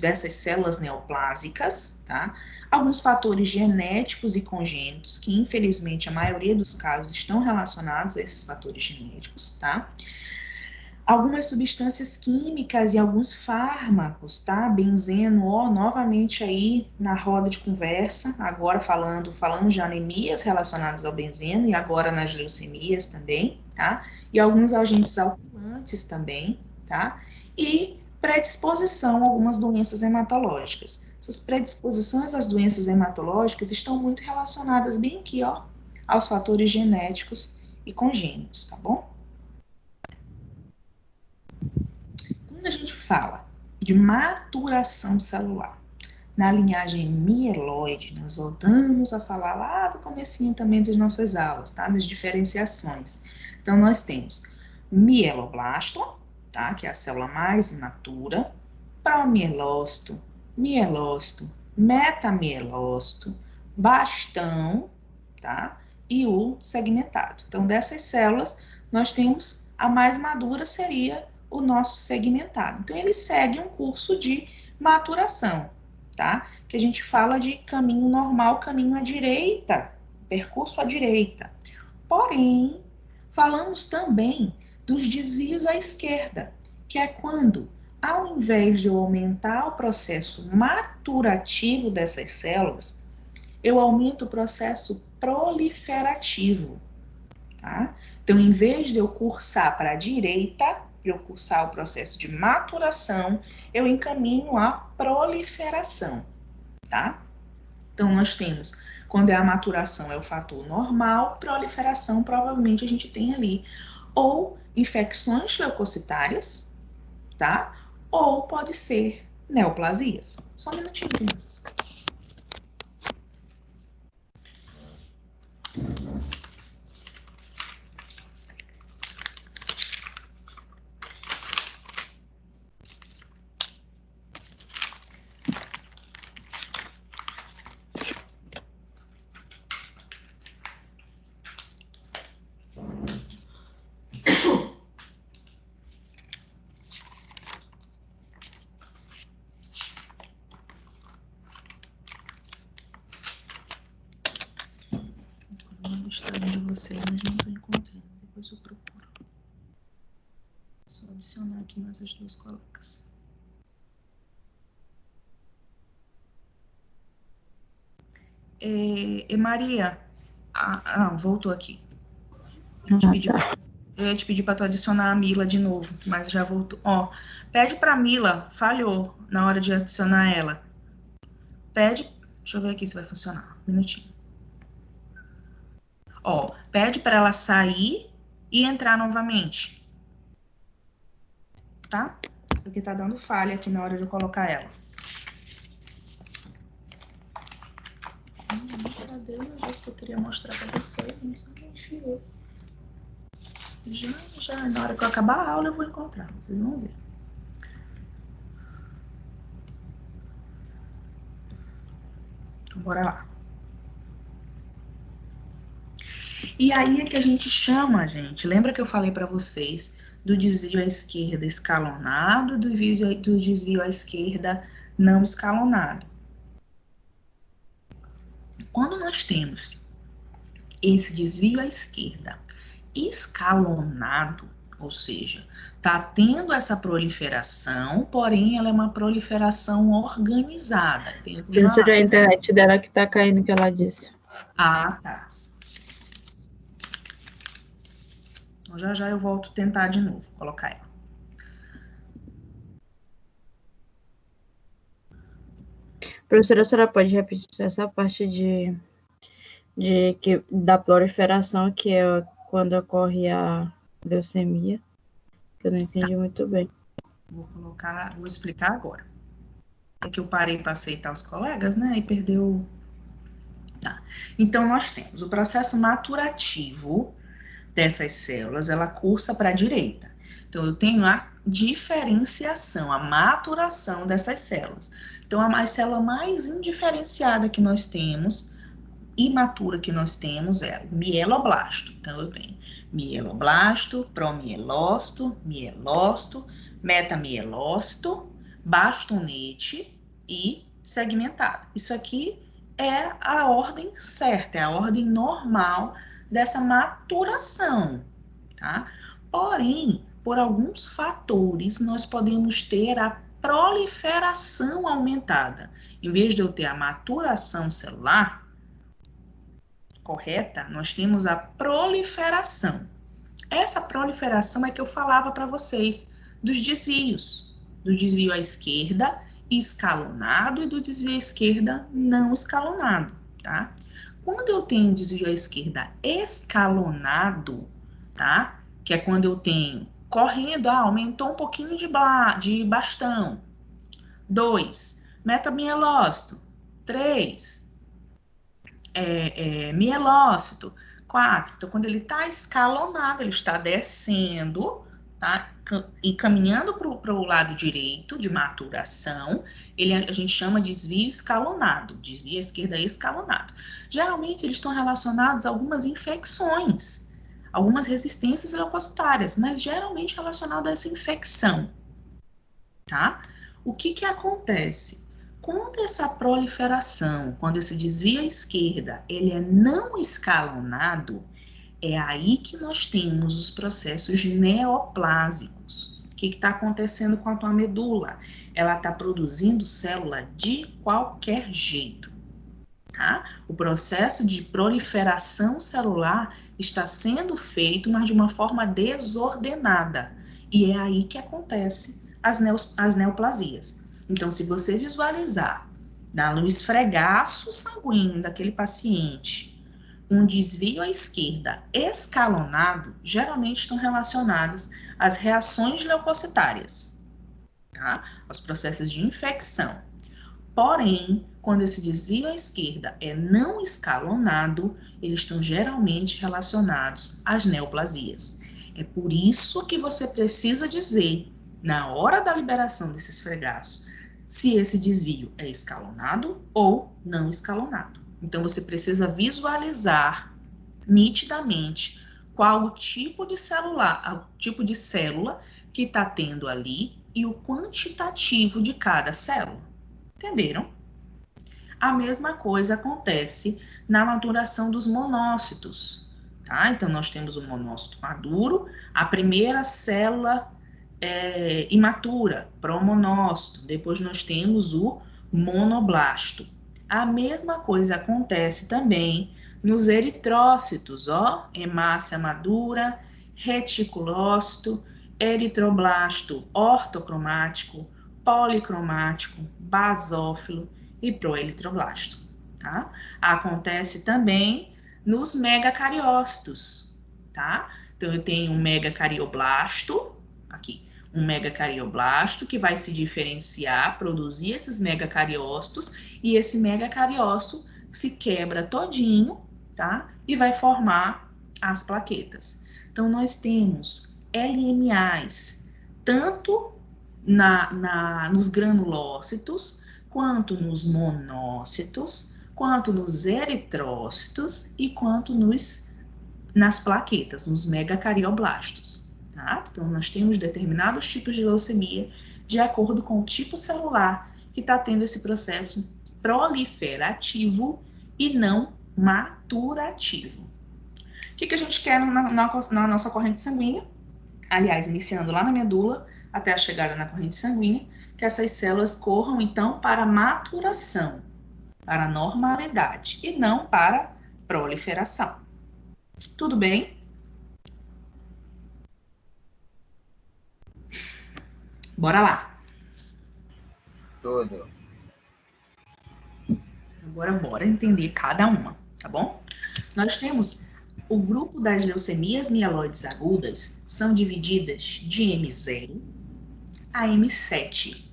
Speaker 1: dessas células neoplásicas, tá? Alguns fatores genéticos e congênitos, que infelizmente a maioria dos casos estão relacionados a esses fatores genéticos, tá? Algumas substâncias químicas e alguns fármacos, tá? Benzeno, ó, novamente aí na roda de conversa, agora falando de anemias relacionadas ao benzeno e agora nas leucemias também, tá? E alguns agentes alquilantes também, tá? E predisposição a algumas doenças hematológicas. Essas predisposições às doenças hematológicas estão muito relacionadas bem aqui, ó, aos fatores genéticos e congênitos, tá bom? Quando a gente fala de maturação celular na linhagem mieloide, nós voltamos a falar lá do comecinho também das nossas aulas, tá? Das diferenciações. Então, nós temos mieloblasto, tá? Que é a célula mais imatura, promielócito, mielócito, metamielócito, bastão, tá? E o segmentado. Então, dessas células, nós temos a mais madura seria o nosso segmentado. Então, ele segue um curso de maturação, tá? Que a gente fala de caminho normal, caminho à direita, percurso à direita. Porém, falamos também dos desvios à esquerda, que é quando, ao invés de eu aumentar o processo maturativo dessas células, eu aumento o processo proliferativo, tá? Então, em vez de eu cursar para a direita, de eu cursar o processo de maturação, eu encaminho a proliferação, tá? Então, nós temos, quando é a maturação é o fator normal, proliferação provavelmente a gente tem ali ou infecções leucocitárias, tá? Ou pode ser neoplasias. Só um minutinho, crianças. De vocês, mas não estou encontrando. Depois eu procuro. Só adicionar aqui mais as duas colocas. Maria, voltou aqui. Eu ia te pedir para tu adicionar a Mila de novo, mas já voltou. Ó, pede para Mila, falhou na hora de adicionar ela. Pede, deixa eu ver aqui se vai funcionar. Um minutinho. Ó, pede para ela sair e entrar novamente. Tá? Porque tá dando falha aqui na hora de eu colocar ela. coisa que eu queria mostrar para vocês, não sei onde enfiou. Já, na hora que eu acabar a aula, eu vou encontrar, vocês vão ver. Então, bora lá. E aí é que a gente chama, gente, lembra que eu falei para vocês do desvio à esquerda escalonado, do desvio à esquerda não escalonado. Quando nós temos esse desvio à esquerda escalonado, ou seja, está tendo essa proliferação, porém ela é uma proliferação organizada.
Speaker 2: Professora, a internet dela que está caindo, que ela disse.
Speaker 1: Ah, tá. Então, já eu volto tentar de novo, colocar ela.
Speaker 2: Professora, a senhora pode repetir essa parte da proliferação, que é quando ocorre a leucemia, que eu não entendi muito bem.
Speaker 1: Vou explicar agora. É que eu parei para aceitar os colegas, né? E perdeu. Tá. Então, nós temos o processo maturativo dessas células, ela cursa para a direita. Então, eu tenho a diferenciação, a maturação dessas células. Então, a célula mais indiferenciada que nós temos, imatura que nós temos, é o mieloblasto. Então, eu tenho mieloblasto, promielócito, mielócito, metamielócito, bastonete e segmentado. Isso aqui é a ordem certa, é a ordem normal dessa maturação, tá? Porém, por alguns fatores, nós podemos ter a proliferação aumentada. Em vez de eu ter a maturação celular correta, nós temos a proliferação. Essa proliferação é que eu falava para vocês dos desvios, do desvio à esquerda escalonado e do desvio à esquerda não escalonado, tá? Quando eu tenho desvio à esquerda escalonado, tá? Que é quando eu tenho correndo, aumentou um pouquinho de bastão. 2, metamielócito. 3, mielócito. 4, então quando ele está escalonado, ele está descendo, tá? E caminhando para o lado direito de maturação, a gente chama de desvio escalonado, desvio à esquerda escalonado. Geralmente eles estão relacionados a algumas infecções, algumas resistências leucocitárias, mas geralmente relacionado a essa infecção, tá? O que acontece? Quando essa proliferação, quando esse desvio à esquerda, ele é não escalonado, é aí que nós temos os processos neoplásicos. O que está acontecendo com a tua medula? Ela está produzindo célula de qualquer jeito, tá? O processo de proliferação celular está sendo feito, mas de uma forma desordenada. E é aí que acontece as neoplasias. Então, se você visualizar no esfregaço sanguíneo daquele paciente um desvio à esquerda escalonado, geralmente estão relacionadas às reações leucocitárias, tá? Aos processos de infecção. Porém, quando esse desvio à esquerda é não escalonado, eles estão geralmente relacionados às neoplasias. É por isso que você precisa dizer, na hora da liberação desse esfregaço, se esse desvio é escalonado ou não escalonado. Então, você precisa visualizar nitidamente qual o tipo de célula que está tendo ali e o quantitativo de cada célula. Entenderam? A mesma coisa acontece na maturação dos monócitos, tá? Então, nós temos o monócito maduro, a primeira célula imatura, promonócito, depois nós temos o monoblasto. A mesma coisa acontece também nos eritrócitos, ó, hemácia madura, reticulócito, eritroblasto ortocromático, policromático, basófilo e proeritroblasto, tá? Acontece também nos megacariócitos, tá? Então, eu tenho um megacarioplasto, aqui, um megacarioplasto que vai se diferenciar, produzir esses megacariócitos, e esse megacariócito se quebra todinho, tá? E vai formar as plaquetas. Então, nós temos LMAs, tanto nos granulócitos, quanto nos monócitos, quanto nos eritrócitos e quanto nas plaquetas, nos megacardioblastos, tá? Então, nós temos determinados tipos de leucemia de acordo com o tipo celular que está tendo esse processo proliferativo e não maturativo. O que a gente quer na nossa corrente sanguínea? Aliás, iniciando lá na medula, até a chegada na corrente sanguínea, que essas células corram, então, para maturação, para normalidade, e não para proliferação. Tudo bem? Bora lá.
Speaker 3: Tudo.
Speaker 1: Agora bora entender cada uma, tá bom? Nós temos o grupo das leucemias mieloides agudas, são divididas de M0 a M7,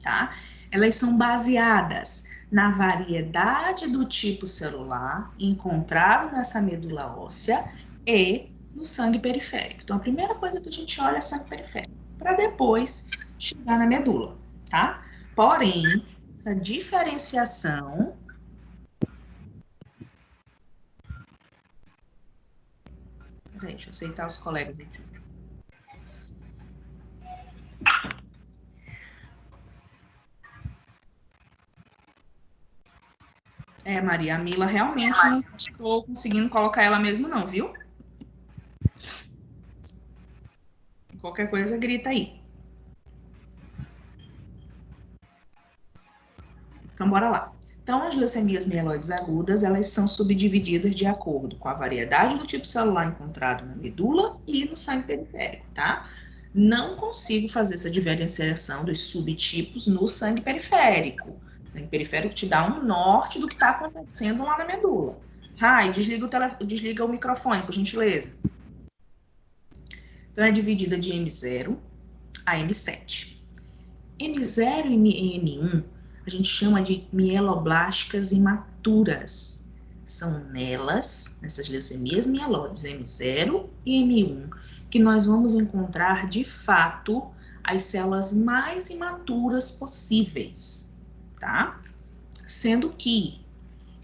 Speaker 1: tá? Elas são baseadas na variedade do tipo celular encontrado nessa medula óssea e no sangue periférico. Então, a primeira coisa que a gente olha é sangue periférico, para depois chegar na medula, tá? Porém, essa diferenciação... Peraí, deixa eu aceitar os colegas aqui. Maria, a Mila realmente não estou conseguindo colocar ela mesmo não, viu? Qualquer coisa, grita aí. Então, bora lá. Então, as leucemias mieloides agudas, elas são subdivididas de acordo com a variedade do tipo celular encontrado na medula e no sangue periférico, tá? Não consigo fazer essa diferenciação dos subtipos no sangue periférico. O sangue periférico te dá um norte do que está acontecendo lá na medula. Rai, desliga o microfone, por gentileza. Então, é dividida de M0 a M7. M0 e M1 a gente chama de mieloblásticas imaturas. São nelas, nessas leucemias mieloides M0 e M1, que nós vamos encontrar, de fato, as células mais imaturas possíveis, tá? Sendo que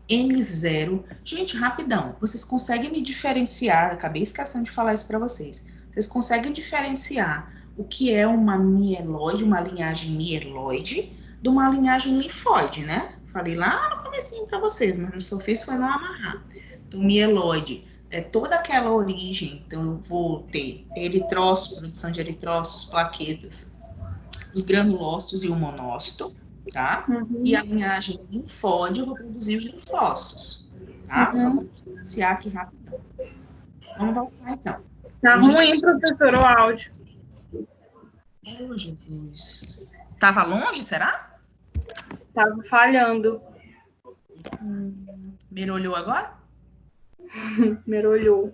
Speaker 1: M0... Gente, rapidão, vocês conseguem me diferenciar, acabei esquecendo de falar isso para vocês, vocês conseguem diferenciar o que é uma mieloide, uma linhagem mieloide, de uma linhagem linfóide, né? Falei lá no comecinho para vocês, mas no seu fiz foi não amarrar. Então, mieloide é toda aquela origem, então eu vou ter eritrócito, produção de eritrócitos, plaquetas, os granulócitos e o monócito, tá? E a linhagem linfóide eu vou produzir os linfócitos, tá? Só para diferenciar aqui rapidão. Vamos voltar então.
Speaker 4: Tá ruim, professor, o áudio.
Speaker 1: Oh, Jesus. Tava longe, será?
Speaker 4: Tava falhando.
Speaker 1: Merolhou agora?
Speaker 4: Merolhou.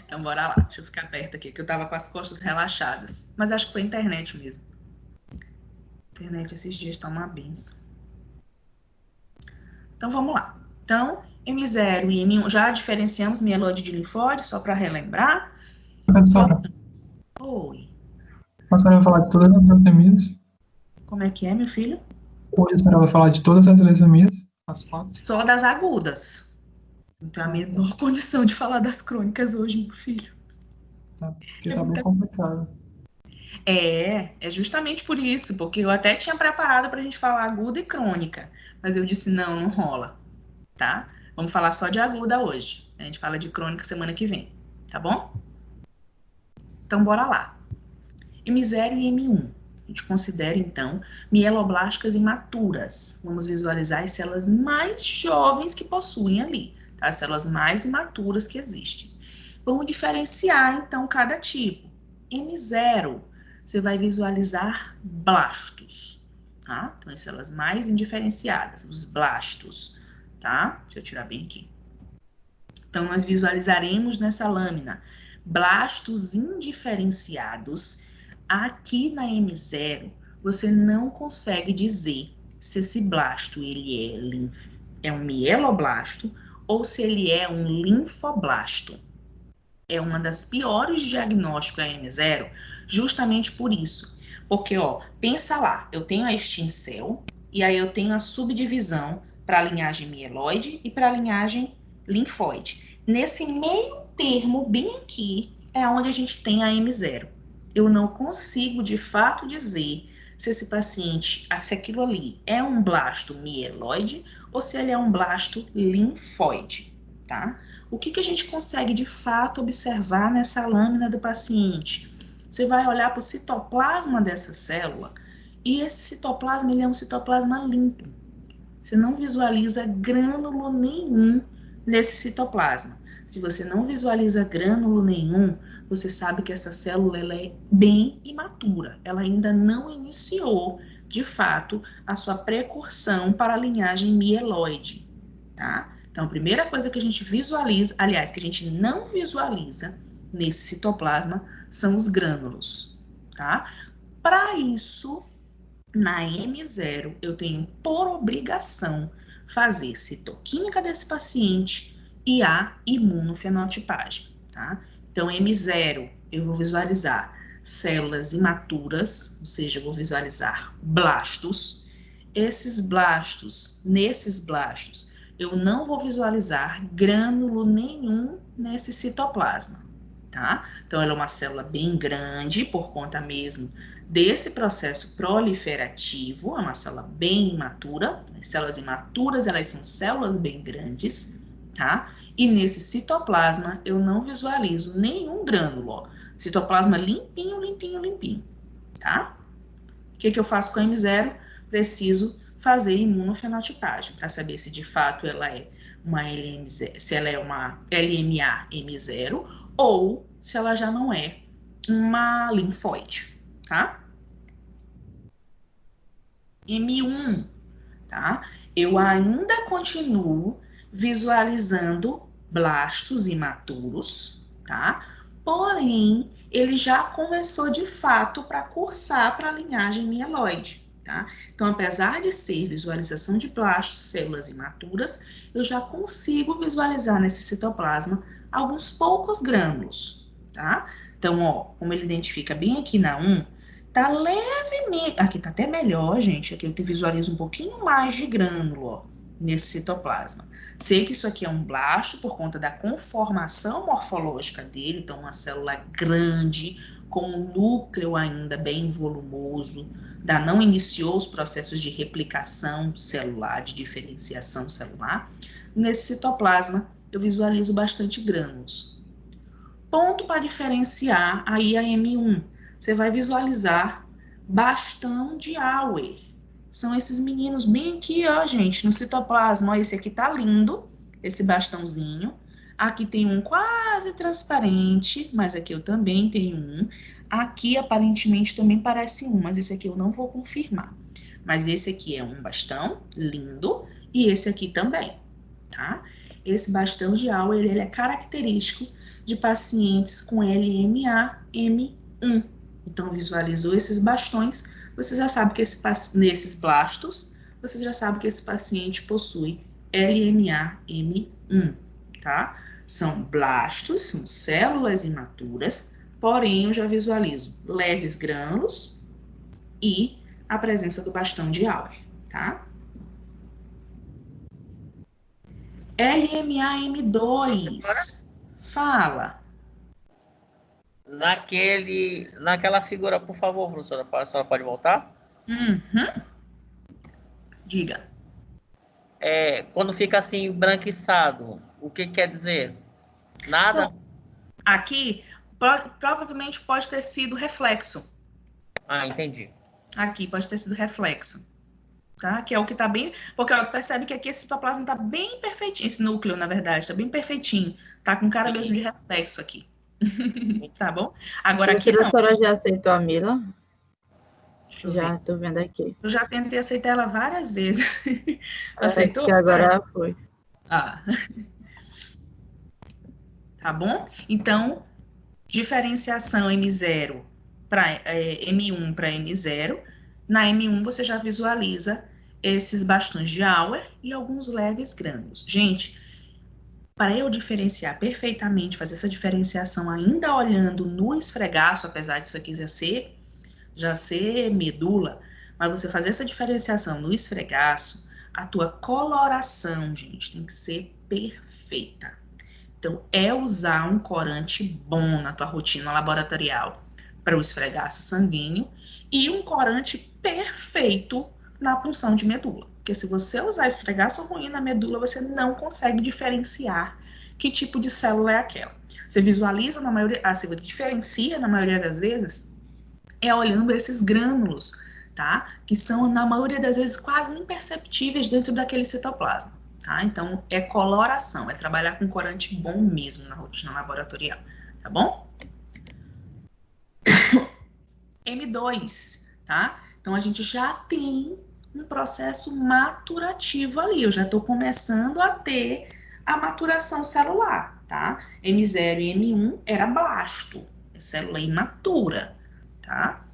Speaker 1: Então, bora lá. Deixa eu ficar perto aqui, que eu tava com as costas relaxadas. Mas acho que foi a internet mesmo. A internet esses dias tá uma benção. Então, vamos lá. Então, M0 e M1, já diferenciamos mieloide de linfóide, só para relembrar.
Speaker 5: Professora,
Speaker 1: Oi.
Speaker 5: a senhora vai falar de todas as leucemias?
Speaker 1: Como é que é, meu filho?
Speaker 5: Hoje a senhora vai falar de todas as leucemias? As 4?
Speaker 1: Só das agudas. Não tenho a menor condição de falar das crônicas hoje, meu filho.
Speaker 5: Tá, porque tá bem complicado.
Speaker 1: É justamente por isso, porque eu até tinha preparado para a gente falar aguda e crônica, mas eu disse não rola, tá? Vamos falar só de aguda hoje. A gente fala de crônica semana que vem, tá bom? Então, bora lá. M0 e M1. A gente considera, então, mieloblásticas imaturas. Vamos visualizar as células mais jovens que possuem ali, tá? As células mais imaturas que existem. Vamos diferenciar, então, cada tipo. M0, você vai visualizar blastos, tá? Então, as células mais indiferenciadas, os blastos, tá? Deixa eu tirar bem aqui. Então, nós visualizaremos nessa lâmina blastos indiferenciados. Aqui na M0, você não consegue dizer se esse blasto ele é é um mieloblasto ou se ele é um linfoblasto. É uma das piores diagnósticos a M0, justamente por isso. Porque, ó, pensa lá, eu tenho a extincel e aí eu tenho a subdivisão para a linhagem mieloide e para a linhagem linfóide. Nesse meio termo, bem aqui, é onde a gente tem a M0. Eu não consigo, de fato, dizer se esse paciente, se aquilo ali é um blasto mieloide ou se ele é um blasto linfóide, tá? O que a gente consegue de fato observar nessa lâmina do paciente? Você vai olhar para o citoplasma dessa célula e esse citoplasma ele é um citoplasma limpo. Você não visualiza grânulo nenhum nesse citoplasma. Se você não visualiza grânulo nenhum, você sabe que essa célula ela é bem imatura. Ela ainda não iniciou, de fato, a sua precursão para a linhagem mieloide, tá? Então, a primeira coisa que a gente visualiza, aliás, que a gente não visualiza nesse citoplasma são os grânulos, tá? Para isso, na M0, eu tenho por obrigação fazer citoquímica desse paciente e a imunofenotipagem, tá? Então, M0, eu vou visualizar células imaturas, ou seja, eu vou visualizar blastos. Esses blastos, nesses blastos, eu não vou visualizar grânulo nenhum nesse citoplasma, tá? Então, ela é uma célula bem grande, por conta mesmo desse processo proliferativo, é uma célula bem imatura. As células imaturas, elas são células bem grandes, tá? E nesse citoplasma, eu não visualizo nenhum grânulo, ó. Citoplasma limpinho, limpinho, limpinho, tá? O que eu faço com a M0? Preciso fazer imunofenotipagem para saber se de fato ela é uma LM0, se ela é uma LMA M0 ou se ela já não é uma linfóide, tá? M1, tá? Eu ainda continuo visualizando blastos imaturos, tá? Porém, ele já começou de fato para cursar para a linhagem mieloide, tá? Então, apesar de ser visualização de blastos, células imaturas, eu já consigo visualizar nesse citoplasma alguns poucos grânulos, tá? Então, ó, como ele identifica bem aqui na 1, tá levemente, aqui tá até melhor, gente, aqui eu te visualizo um pouquinho mais de grânulo, ó, nesse citoplasma. Sei que isso aqui é um blasto por conta da conformação morfológica dele, então uma célula grande, com um núcleo ainda bem volumoso, ainda não iniciou os processos de replicação celular, de diferenciação celular. Nesse citoplasma, eu visualizo bastante grânulos. Ponto para diferenciar aí a M1. Você vai visualizar bastão de Auer. São esses meninos bem aqui, ó, gente, no citoplasma. Ó, esse aqui tá lindo, esse bastãozinho. Aqui tem um quase transparente, mas aqui eu também tenho um. Aqui, aparentemente, também parece um, mas esse aqui eu não vou confirmar. Mas esse aqui é um bastão lindo e esse aqui também, tá? Esse bastão de Auer, ele é característico de pacientes com LMA M1. Então, visualizou esses bastões, você já sabe que nesses blastos, você já sabe que esse paciente possui LMA M1, tá? São blastos, são células imaturas, porém eu já visualizo leves grânulos e a presença do bastão de Auer, tá? LMA M2, fala.
Speaker 3: Naquela figura, por favor, professora, a senhora pode voltar?
Speaker 1: Uhum. Diga.
Speaker 3: Quando fica assim branquiçado, o que quer dizer? Nada?
Speaker 1: Aqui, provavelmente pode ter sido reflexo.
Speaker 3: Ah, entendi.
Speaker 1: Aqui, pode ter sido reflexo. Tá? Que é o que tá bem... Porque ó, percebe que aqui esse citoplasma tá bem perfeitinho. Esse núcleo, na verdade, tá bem perfeitinho. Tá com cara mesmo de reflexo aqui. Tá bom? Agora aqui não.
Speaker 2: A senhora já aceitou a Mila?
Speaker 1: Deixa eu
Speaker 2: Já,
Speaker 1: ver.
Speaker 2: tô vendo aqui.
Speaker 1: Eu já tentei aceitar ela várias vezes. Aceitou?
Speaker 2: Que agora foi.
Speaker 1: Ah. Tá bom? Então, diferenciação M1 para M0. Na M1 você já visualiza esses bastões de Auer e alguns leves grânulos. Gente, para eu diferenciar perfeitamente, fazer essa diferenciação ainda olhando no esfregaço, apesar disso aqui já ser medula, mas você fazer essa diferenciação no esfregaço, a tua coloração, gente, tem que ser perfeita. Então, é usar um corante bom na tua rotina laboratorial para o esfregaço sanguíneo e um corante perfeito na punção de medula. Porque se você usar esfregaço ruim na medula, você não consegue diferenciar que tipo de célula é aquela. Você visualiza na maioria, você diferencia na maioria das vezes, é olhando esses grânulos, tá? Que são, na maioria das vezes, quase imperceptíveis dentro daquele citoplasma, tá? Então, é coloração, é trabalhar com corante bom mesmo na rotina laboratorial, tá bom? M2, tá? Então, a gente já tem um processo maturativo ali, eu já estou começando a ter a maturação celular, tá? M0 e M1 era blasto, é célula imatura, tá?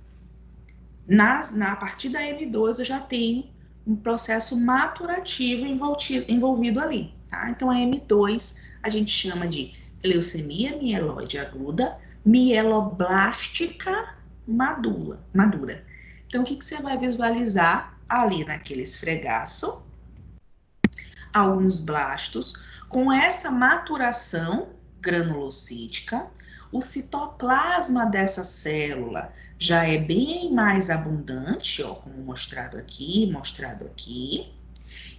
Speaker 1: A partir da M2 eu já tenho um processo maturativo envolvido ali, tá? Então a M2 a gente chama de leucemia mieloide aguda, mieloblástica madura. Então o que você vai visualizar ali naquele esfregaço? Alguns blastos com essa maturação granulocítica, o citoplasma dessa célula já é bem mais abundante, ó, como mostrado aqui,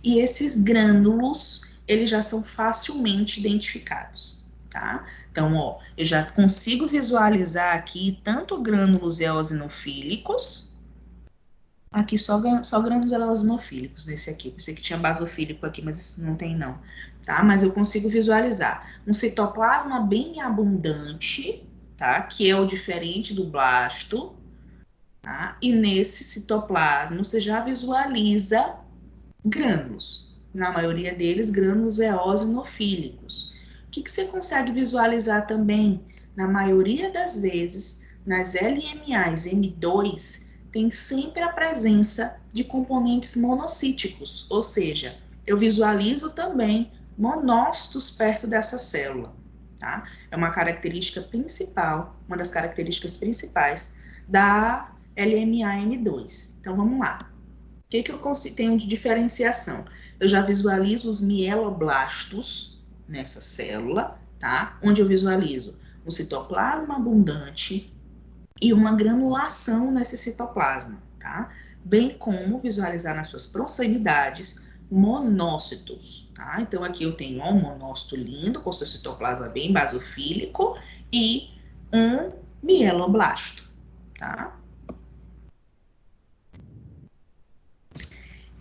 Speaker 1: e esses grânulos, eles já são facilmente identificados, tá? Então, ó, eu já consigo visualizar aqui tanto grânulos eosinofílicos, aqui só grânulos eosinofílicos nesse aqui, pensei que tinha basofílico aqui, mas isso não tem não, tá? Mas eu consigo visualizar um citoplasma bem abundante, tá? Que é o diferente do blasto, tá? E nesse citoplasma você já visualiza grânulos, na maioria deles grânulos eosinofílicos. O que você consegue visualizar também? Na maioria das vezes, nas LMAs M2, tem sempre a presença de componentes monocíticos, ou seja, eu visualizo também monócitos perto dessa célula, tá? É uma característica principal, uma das características principais da LMA M2. Então, vamos lá. O que eu tenho de diferenciação? Eu já visualizo os mieloblastos nessa célula, tá? Onde eu visualizo um citoplasma abundante e uma granulação nesse citoplasma, tá? Bem como visualizar nas suas proximidades monócitos, tá? Então aqui eu tenho um monócito lindo com seu citoplasma bem basofílico e um mieloblasto, tá?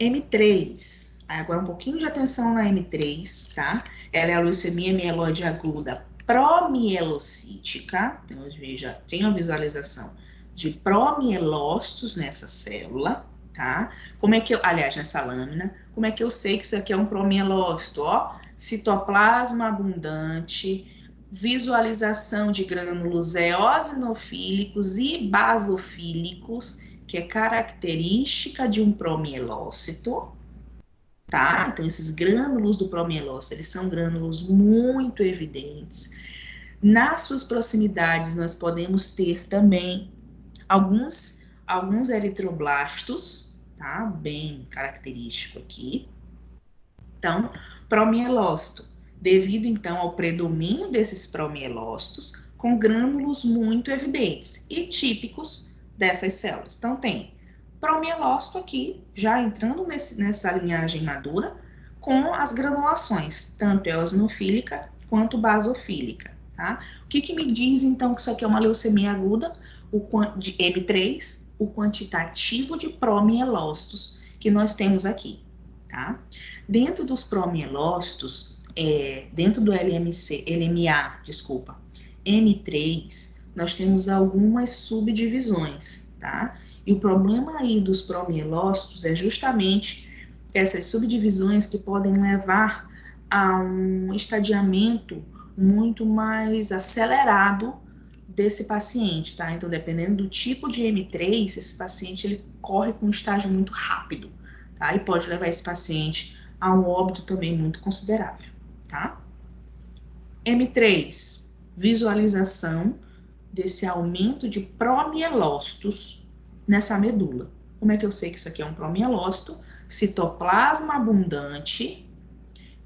Speaker 1: M3, agora um pouquinho de atenção na M3, tá? Ela é a leucemia mieloide aguda promielocítica, então eu já tenho a visualização de promielócitos nessa célula, tá? Como é que eu, aliás, nessa lâmina, como é que eu sei que isso aqui é um promielócito, ó? Citoplasma abundante, visualização de grânulos eosinofílicos e basofílicos, que é característica de um promielócito, tá? Então, esses grânulos do promielócito, eles são grânulos muito evidentes. Nas suas proximidades, nós podemos ter também alguns eritroblastos, tá? Bem característico aqui. Então, promielócito, devido, então, ao predomínio desses promielócitos, com grânulos muito evidentes e típicos dessas células. Então, tem promielócito aqui, já entrando nessa linhagem madura, com as granulações, tanto eosinofílica quanto basofílica, tá? O que me diz, então, que isso aqui é uma leucemia aguda, de M3, o quantitativo de promielócitos que nós temos aqui, tá? Dentro dos promielócitos, dentro do LMA, M3, nós temos algumas subdivisões, tá? E o problema aí dos promielócitos é justamente essas subdivisões que podem levar a um estadiamento muito mais acelerado desse paciente, tá? Então, dependendo do tipo de M3, esse paciente ele corre com um estágio muito rápido, tá? E pode levar esse paciente a um óbito também muito considerável, tá? M3, visualização desse aumento de promielócitos nessa medula. Como é que eu sei que isso aqui é um promielócito? Citoplasma abundante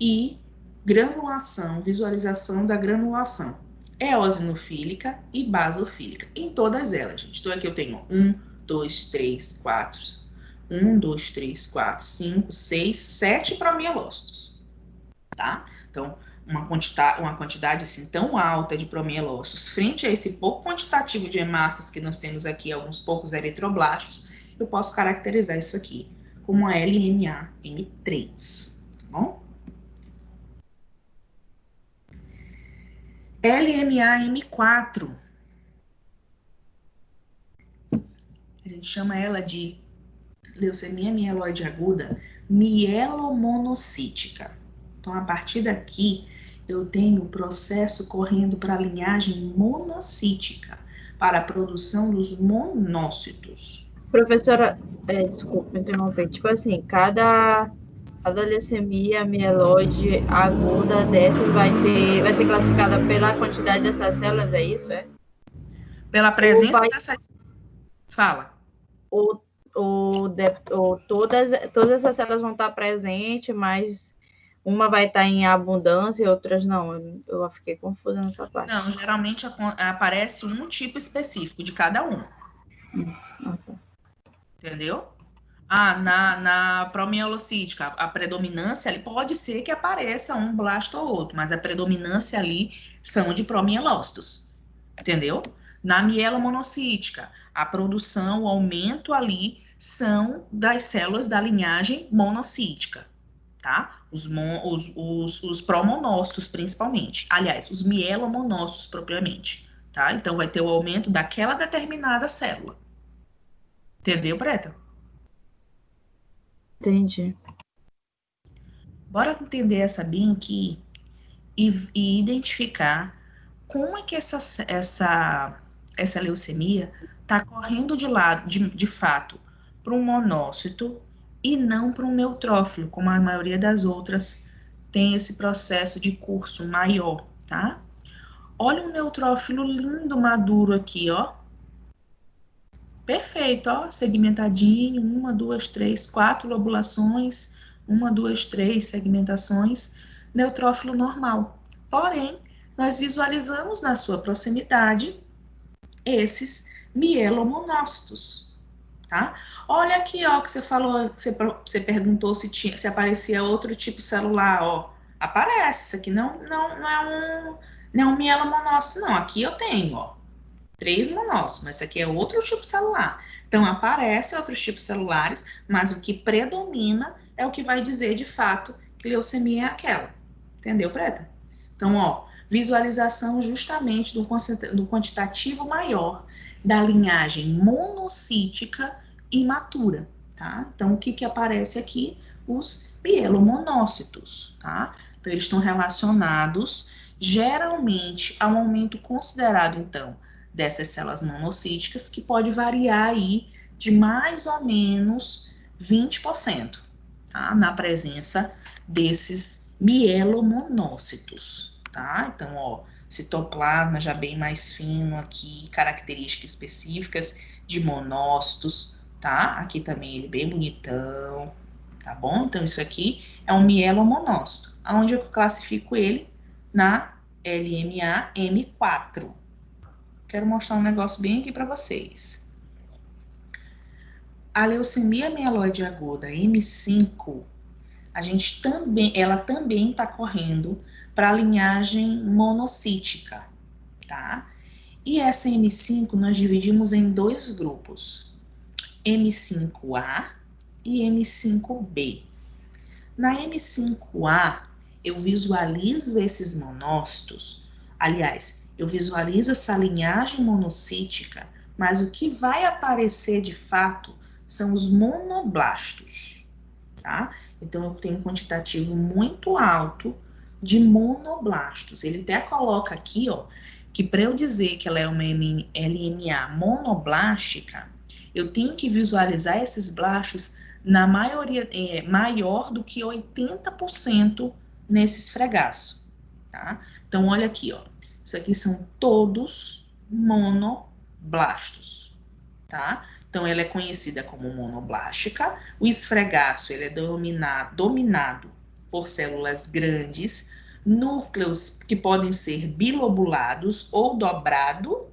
Speaker 1: e granulação, visualização da granulação eosinofílica e basofílica, em todas elas, gente. Então aqui eu tenho 1, 2, 3, 4, 1, 2, 3, 4, 5, 6, 7 promielócitos, tá? Então, uma quantidade assim tão alta de promielócitos, frente a esse pouco quantitativo de hemácias que nós temos aqui, alguns poucos eritroblastos, eu posso caracterizar isso aqui como a LMA M3, tá bom? LMA M4, a gente chama ela de leucemia mieloide aguda mielomonocítica. Então, a partir daqui, eu tenho o processo correndo para a linhagem monocítica, para a produção dos monócitos.
Speaker 2: Professora, desculpa interromper. Tipo assim, cada leucemia mieloide aguda dessas vai ser classificada pela quantidade dessas células, é isso?
Speaker 1: Pela presença dessas... Fala.
Speaker 2: Ou todas essas células vão estar presentes, mas uma vai estar em abundância e outras não. Eu fiquei confusa nessa parte.
Speaker 1: Não, geralmente aparece um tipo específico de cada um.
Speaker 2: Tá.
Speaker 1: Entendeu? Na promielocítica, a predominância ali pode ser que apareça um blasto ou outro, mas a predominância ali são de promielócitos. Entendeu? Na mielomonocítica, a produção, o aumento ali são das células da linhagem monocítica, tá? Os promonócitos, principalmente. Aliás, os mielomonócitos propriamente, tá? Então, vai ter o aumento daquela determinada célula. Entendeu, Preta?
Speaker 2: Entendi.
Speaker 1: Bora entender essa bem aqui e identificar como é que essa leucemia está correndo de fato para um monócito e não para um neutrófilo, como a maioria das outras tem esse processo de curso maior, tá? Olha um neutrófilo lindo, maduro aqui, ó. Perfeito, ó, segmentadinho, 1, 2, 3, 4 lobulações, 1, 2, 3 segmentações, neutrófilo normal. Porém, nós visualizamos na sua proximidade esses mielomonócitos, tá? Olha aqui, ó, que você falou, que você perguntou se aparecia outro tipo celular, ó. Aparece, isso aqui não é um mielomonócito, não. Aqui eu tenho, ó. 3 monócitos, mas isso aqui é outro tipo celular. Então, aparece outros tipos celulares, mas o que predomina é o que vai dizer, de fato, que leucemia é aquela. Entendeu, Preta? Então, ó, visualização justamente do quantitativo maior da linhagem monocítica imatura, tá? Então, o que aparece aqui? Os mielomonócitos, tá? Então, eles estão relacionados, geralmente, a um aumento considerado, então, dessas células monocíticas, que pode variar aí de mais ou menos 20%, tá? Na presença desses mielomonócitos, tá? Então, ó, citoplasma já bem mais fino aqui, características específicas de monócitos, tá? Aqui também ele bem bonitão, tá bom? Então, isso aqui é um mielomonócito, onde eu classifico ele na LMA M4. Quero mostrar um negócio bem aqui para vocês. A leucemia mieloide aguda M5, ela também está correndo para a linhagem monocítica, tá? E essa M5 nós dividimos em 2 grupos, M5A e M5B. Na M5A, eu visualizo esses monócitos, aliás, eu visualizo essa linhagem monocítica, mas o que vai aparecer de fato são os monoblastos, tá? Então, eu tenho um quantitativo muito alto de monoblastos. Ele até coloca aqui, ó, que para eu dizer que ela é uma LMA monoblástica, eu tenho que visualizar esses blastos na maioria, maior do que 80% nesse esfregaço, tá? Então, olha aqui, ó. Isso aqui são todos monoblastos, tá? Então, ela é conhecida como monoblástica. O esfregaço, ele é dominado por células grandes, núcleos que podem ser bilobulados ou dobrado,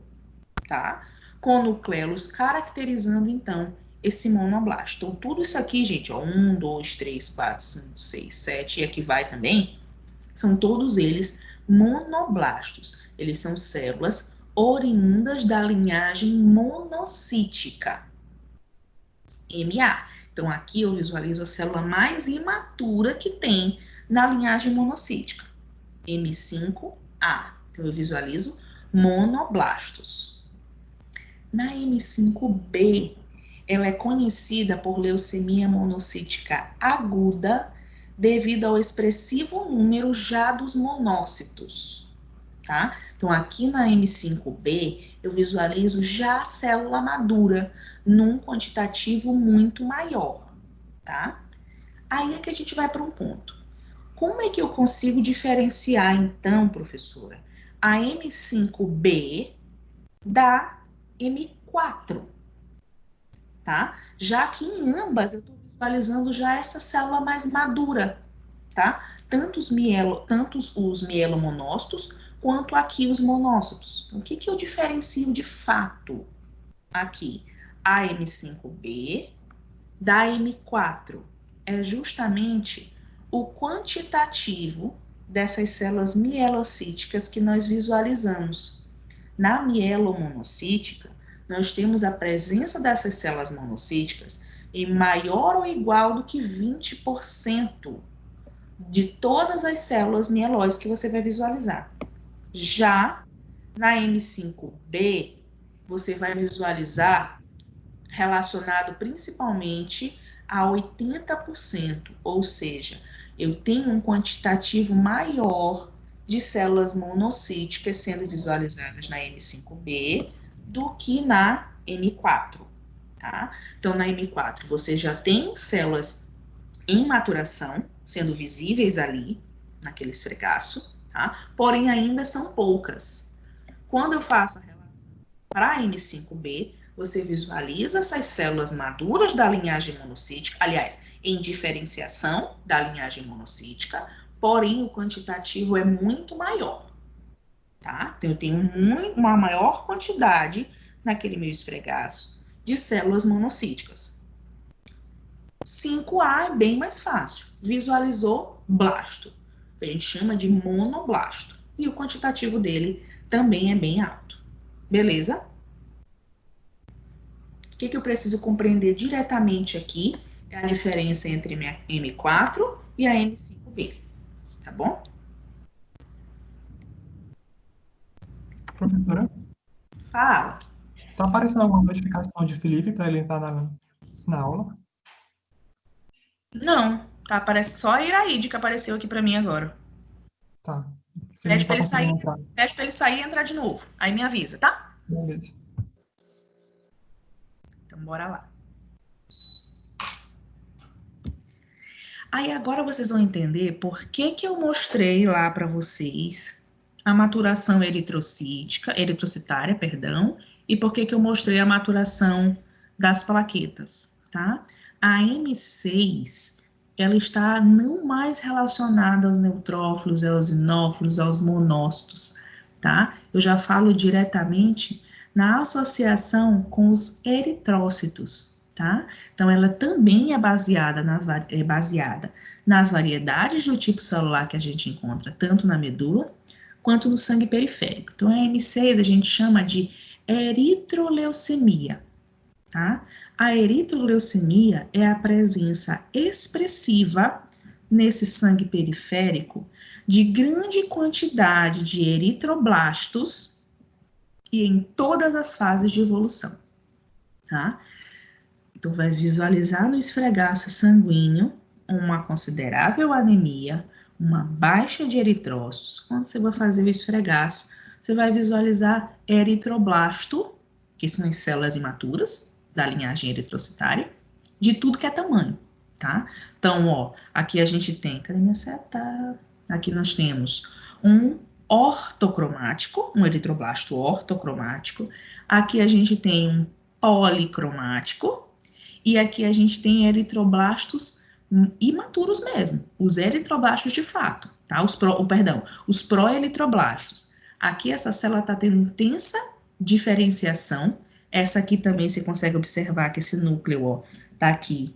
Speaker 1: tá? Com nucleolos caracterizando, então, esse monoblasto. Então, tudo isso aqui, gente, ó, 1, 2, 3, 4, 5, 6, 7, e aqui vai também, são todos eles monoblastos. Eles são células oriundas da linhagem monocítica, MA. Então, aqui eu visualizo a célula mais imatura que tem na linhagem monocítica, M5A. Então, eu visualizo monoblastos. Na M5B, ela é conhecida por leucemia monocítica aguda devido ao expressivo número já dos monócitos, tá? Então, aqui na M5B, eu visualizo já a célula madura, num quantitativo muito maior, tá? Aí é que a gente vai para um ponto. Como é que eu consigo diferenciar, então, professora, a M5B da M4, tá? Já que em ambas eu estou visualizando já essa célula mais madura, tá? Tanto os mielomonócitos quanto aqui os monócitos. Então, o que eu diferencio de fato aqui? A M5B da M4 é justamente o quantitativo dessas células mielocíticas que nós visualizamos. Na mielomonocítica, nós temos a presença dessas células monocíticas em maior ou igual do que 20% de todas as células mieloides que você vai visualizar. Já na M5B, você vai visualizar relacionado principalmente a 80%, ou seja, eu tenho um quantitativo maior de células monocíticas sendo visualizadas na M5B do que na M4, tá? Então, na M4, você já tem células em maturação, sendo visíveis ali, naquele esfregaço, tá? Porém, ainda são poucas. Quando eu faço a relação para a M5B, você visualiza essas células maduras da linhagem monocítica, aliás, em diferenciação da linhagem monocítica, porém o quantitativo é muito maior, tá? Então, eu tenho uma maior quantidade naquele meu esfregaço de células monocíticas. 5A é bem mais fácil. Visualizou blasto. A gente chama de monoblasto. E o quantitativo dele também é bem alto. Beleza? O que eu preciso compreender diretamente aqui é a diferença entre a M4 e a M5B. Tá bom?
Speaker 5: Professora,
Speaker 1: Fala.
Speaker 5: tá aparecendo alguma notificação de Felipe para ele entrar na aula?
Speaker 1: Não, tá, parece só a Iraíde que apareceu aqui para mim agora.
Speaker 5: Tá. Porque ele não tá conseguindo entrar.
Speaker 1: Pede para ele sair e entrar de novo. Aí me avisa, tá?
Speaker 5: Beleza.
Speaker 1: Então bora lá. Aí agora vocês vão entender por que eu mostrei lá para vocês a maturação eritrocitária, perdão, e por que eu mostrei a maturação das plaquetas, tá? A M6, ela está não mais relacionada aos neutrófilos, aos eosinófilos, aos monócitos, tá? Eu já falo diretamente na associação com os eritrócitos, tá? Então, ela também é baseada nas variedades do tipo celular que a gente encontra tanto na medula quanto no sangue periférico. Então, a M6 a gente chama de eritroleucemia, tá? A eritroleucemia é a presença expressiva nesse sangue periférico de grande quantidade de eritroblastos e em todas as fases de evolução, tá? Então, vai visualizar no esfregaço sanguíneo uma considerável anemia, uma baixa de eritrócitos. Quando você vai fazer o esfregaço, você vai visualizar eritroblasto, que são as células imaturas da linhagem eritrocitária, de tudo que é tamanho. tá? Então, ó, aqui a gente tem, cadê minha seta? Aqui nós temos um ortocromático, um eritroblasto ortocromático. Aqui a gente tem um policromático. E aqui a gente tem eritroblastos imaturos mesmo, os eritroblastos de fato, tá? Os proeritroblastos. Aqui essa célula está tendo intensa diferenciação. Essa aqui também você consegue observar que esse núcleo, ó, tá aqui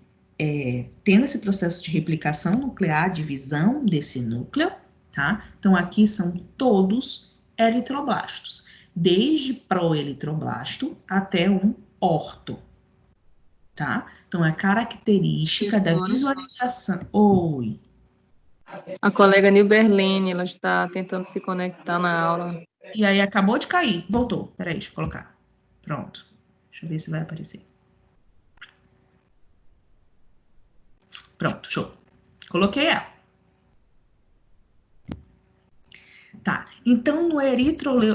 Speaker 1: tendo esse processo de replicação nuclear, divisão desse núcleo, tá? Então aqui são todos eritroblastos, desde proeritroblasto até um orto, tá? Então é característica da visualização. Oi.
Speaker 6: A colega Nilberlene, ela está tentando se conectar na aula.
Speaker 1: E aí acabou de cair. Voltou. Peraí, deixa eu colocar. Pronto. Deixa eu ver se vai aparecer. Pronto, show. Coloquei ela. Tá. Então,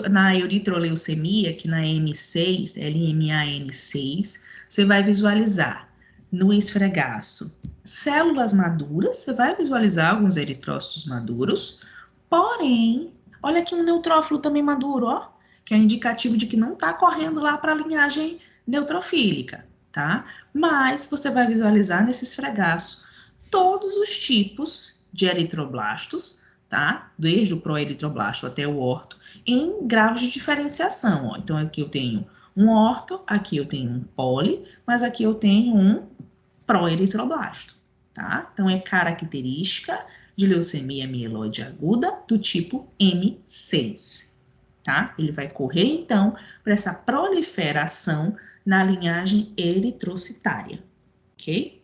Speaker 1: na eritroleucemia, que na M6, LMA-M6, você vai visualizar no esfregaço células maduras, você vai visualizar alguns eritrócitos maduros, porém, olha aqui um neutrófilo também maduro, ó, que é indicativo de que não está correndo lá para a linhagem neutrofílica, tá? Mas você vai visualizar nesse esfregaço todos os tipos de eritroblastos, tá? Desde o proeritroblasto até o orto, em graus de diferenciação, ó. Então, aqui eu tenho um orto, aqui eu tenho um poli, mas aqui eu tenho um proeritroblasto, tá? Então, é característica de leucemia mieloide aguda do tipo M6, tá? Ele vai correr, então, para essa proliferação na linhagem eritrocitária, ok?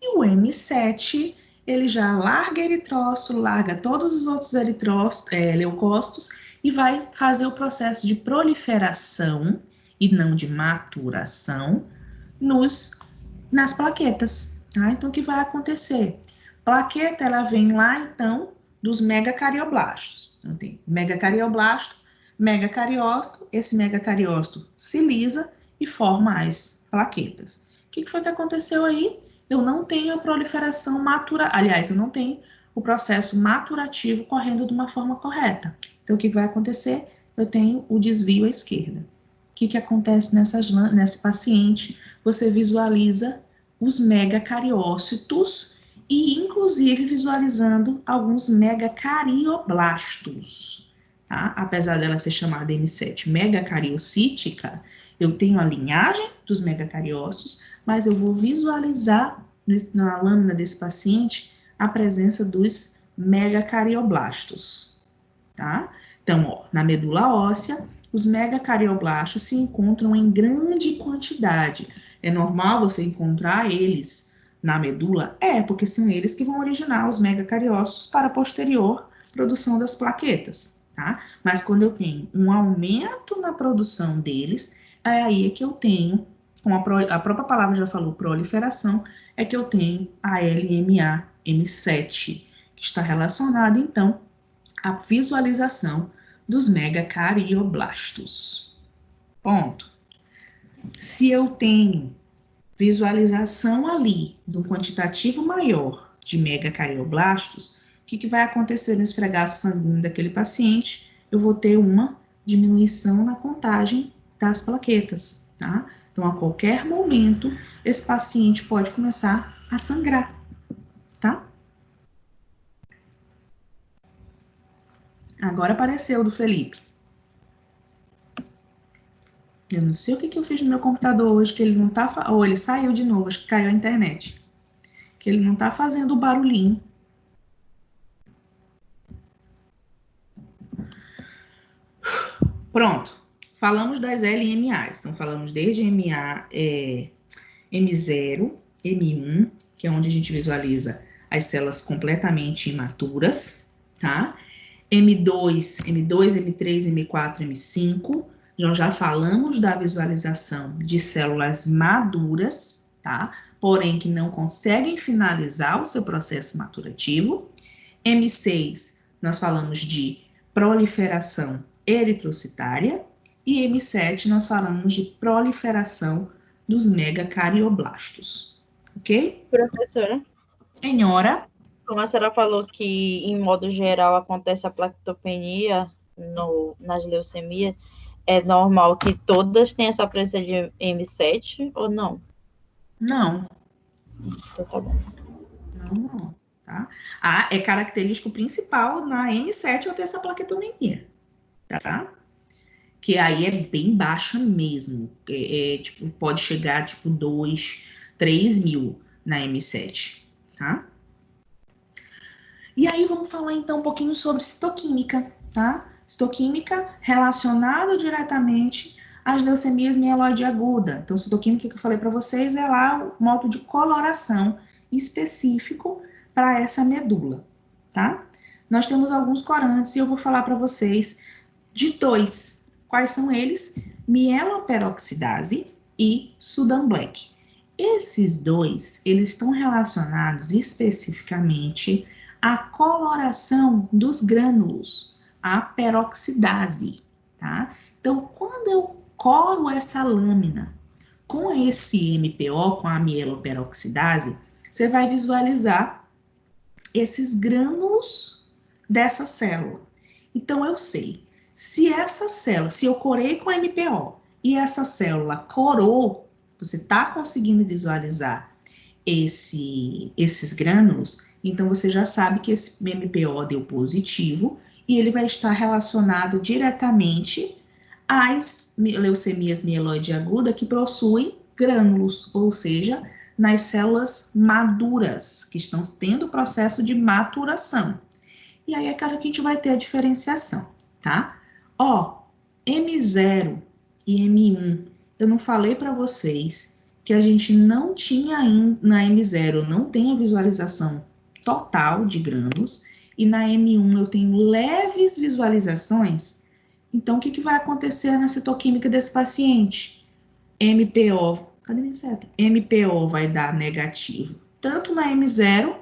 Speaker 1: E o M7, ele já larga eritrócito, larga todos os outros leucócitos e vai fazer o processo de proliferação e não de maturação nas plaquetas, tá? Então, o que vai acontecer? Plaqueta, ela vem lá, então, dos megacardioblastos. Então, tem megacardioblasto, megacariócito, esse megacariócito se lisa e forma as plaquetas. O que foi que aconteceu aí? Eu não tenho a proliferação eu não tenho o processo maturativo correndo de uma forma correta. Então, o que vai acontecer? Eu tenho o desvio à esquerda. O que acontece nesse paciente? Você visualiza os megacariócitos e, inclusive, visualizando alguns megacardioblastos, tá? Apesar dela ser chamada M7 megacariocítica, eu tenho a linhagem dos megacariócitos, mas eu vou visualizar na lâmina desse paciente a presença dos megacardioblastos, tá? Então, ó, na medula óssea, os megacardioblastos se encontram em grande quantidade. É normal você encontrar eles na medula? É, porque são eles que vão originar os megacariócitos para a posterior produção das plaquetas, tá? Mas quando eu tenho um aumento na produção deles, é aí que eu tenho, como a própria palavra já falou, proliferação, é que eu tenho a LMA-M7, que está relacionada, então, à visualização dos megacardioblastos. Ponto. Se eu tenho visualização ali de um quantitativo maior de megacardioblastos, o que vai acontecer no esfregaço sanguíneo daquele paciente? Eu vou ter uma diminuição na contagem das plaquetas, tá? Então, a qualquer momento, esse paciente pode começar a sangrar, tá? Agora apareceu do Felipe. Eu não sei o que eu fiz no meu computador hoje, que ele não tá... Ou ele saiu de novo, acho que caiu a internet. Que ele não tá fazendo o barulhinho. Pronto. Falamos das LMAs. Então, falamos desde MA, M0, M1, que é onde a gente visualiza as células completamente imaturas, tá? M2, M3, M4, M5. Já falamos da visualização de células maduras, tá? Porém, que não conseguem finalizar o seu processo maturativo. M6, nós falamos de proliferação eritrocitária. E M7, nós falamos de proliferação dos megacardioblastos, ok?
Speaker 2: Professora,
Speaker 1: Senhora,
Speaker 2: como a senhora falou que, em modo geral, acontece a plaquetopenia nas leucemias, é normal que todas tenham essa presença de M7 ou não?
Speaker 1: não,
Speaker 2: Então, tá bom.
Speaker 1: não, tá? É característico principal na M7 eu ter essa plaquetomia, tá? Que aí é bem baixa mesmo. Tipo, pode chegar, tipo, 2, 3 mil na M7, tá? E aí vamos falar, então, um pouquinho sobre citoquímica, tá? Citoquímica relacionada diretamente às leucemias mieloide aguda. Então, citoquímica que eu falei para vocês é lá o modo de coloração específico para essa medula, tá? Nós temos alguns corantes e eu vou falar para vocês de dois. Quais são eles? Mieloperoxidase e Sudan Black. Esses dois, eles estão relacionados especificamente à coloração dos grânulos, a peroxidase, tá? Então, quando eu coro essa lâmina com esse MPO, com a mieloperoxidase, você vai visualizar esses grânulos dessa célula. Então, eu sei, se eu corei com MPO e essa célula corou, você está conseguindo visualizar esses grânulos, então você já sabe que esse MPO deu positivo e ele vai estar relacionado diretamente às leucemias mieloide aguda que possuem grânulos, ou seja, nas células maduras, que estão tendo o processo de maturação. E aí é claro que a gente vai ter a diferenciação, tá? Ó, M0 e M1, eu não falei para vocês que a gente não tinha na M0, não tem a visualização total de grânulos, e na M1 eu tenho leves visualizações. Então, o que vai acontecer na citoquímica desse paciente? MPO, cadê minha seta? MPO vai dar negativo, tanto na M0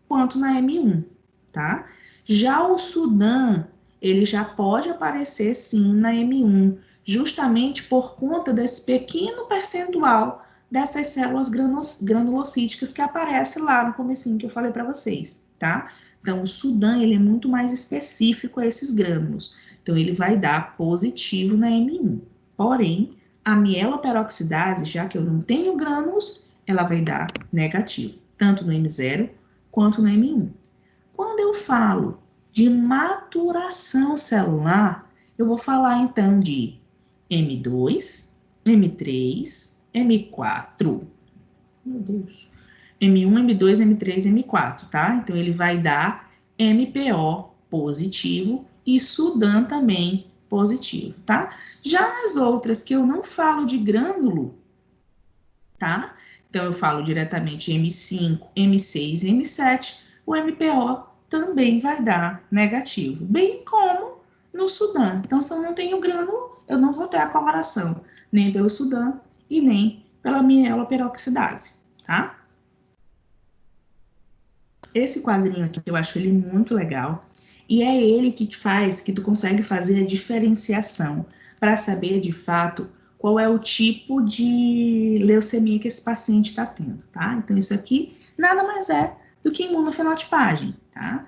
Speaker 1: quanto na M1, tá? Já o Sudan, ele já pode aparecer sim na M1, justamente por conta desse pequeno percentual dessas células granulocíticas que aparece lá no comecinho que eu falei para vocês, tá? Então, o Sudan, ele é muito mais específico a esses grânulos. Então, ele vai dar positivo na M1. Porém, a mieloperoxidase, já que eu não tenho grânulos, ela vai dar negativo, tanto no M0 quanto no M1. Quando eu falo de maturação celular, eu vou falar então de M2, M3, M4. Meu Deus. M1, M2, M3, M4, tá? Então ele vai dar MPO positivo e Sudan também positivo, tá? Já as outras que eu não falo de grânulo, tá? Então eu falo diretamente M5, M6 e M7, o MPO também vai dar negativo, bem como no Sudan. Então, se eu não tenho grânulo, eu não vou ter a coloração, nem pelo Sudan e nem pela mieloperoxidase, tá? Esse quadrinho aqui, eu acho ele muito legal, e é ele que te faz, que tu consegue fazer a diferenciação para saber, de fato, qual é o tipo de leucemia que esse paciente está tendo, tá? Então, isso aqui nada mais é do que imunofenotipagem, tá?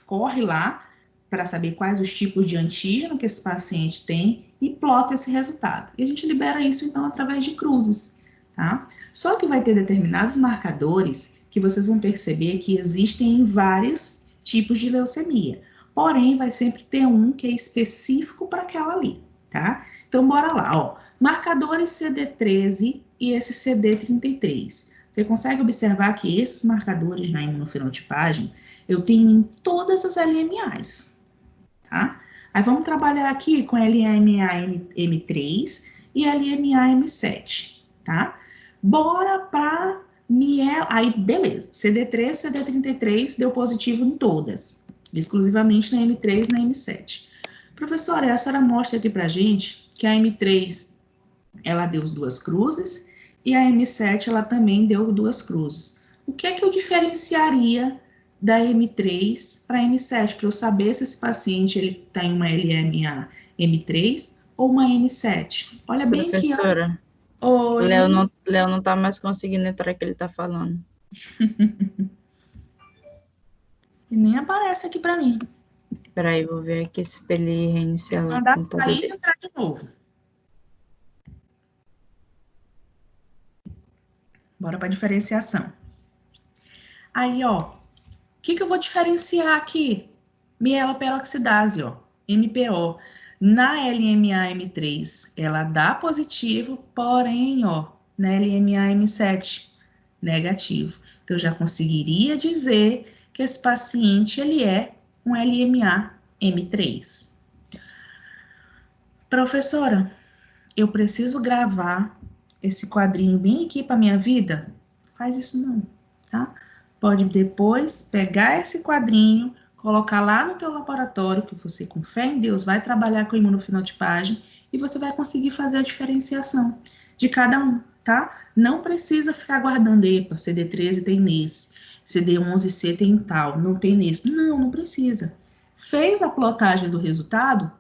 Speaker 1: Corre lá para saber quais os tipos de antígeno que esse paciente tem e plota esse resultado. E a gente libera isso, então, através de cruzes, tá? Só que vai ter determinados marcadores que vocês vão perceber que existem em vários tipos de leucemia. Porém, vai sempre ter um que é específico para aquela ali, tá? Então, bora lá, ó. Marcadores CD13 e esse CD33. Você consegue observar que esses marcadores na imunofenotipagem eu tenho em todas as LMAs, tá? Aí vamos trabalhar aqui com LMA-M3 e LMA-M7, tá? Bora para aí beleza, CD3, CD33 deu positivo em todas, exclusivamente na M3 e na M7. Professora, a senhora mostra aqui pra gente que a M3, ela deu duas cruzes e a M7, ela também deu duas cruzes. O que é que eu diferenciaria da M3 para M7, para eu saber se esse paciente ele tá em uma LMA M3 ou uma M7? Olha bem aqui, ó.
Speaker 2: Professora,
Speaker 1: Oi.
Speaker 2: Léo não tá mais conseguindo entrar que ele tá falando.
Speaker 1: E nem aparece aqui para mim.
Speaker 2: Peraí, vou ver aqui se ele reiniciar o
Speaker 1: Mandar
Speaker 2: computador
Speaker 1: sair e
Speaker 2: dele.
Speaker 1: entrar de novo. Bora para diferenciação. Aí, ó, o que eu vou diferenciar aqui? Mieloperoxidase, ó, MPO. Na LMA-M3, ela dá positivo, porém, ó, na LMA-M7, negativo. Então, eu já conseguiria dizer que esse paciente, ele é um LMA-M3. Professora, eu preciso gravar esse quadrinho bem aqui para minha vida? Faz isso não, tá? Pode depois pegar esse quadrinho, colocar lá no teu laboratório, que você, com fé em Deus, vai trabalhar com imunofenotipagem e você vai conseguir fazer a diferenciação de cada um, tá? Não precisa ficar guardando, epa, CD13 tem nesse, CD11C tem tal, não tem nesse. Não, não precisa. Fez a plotagem do resultado,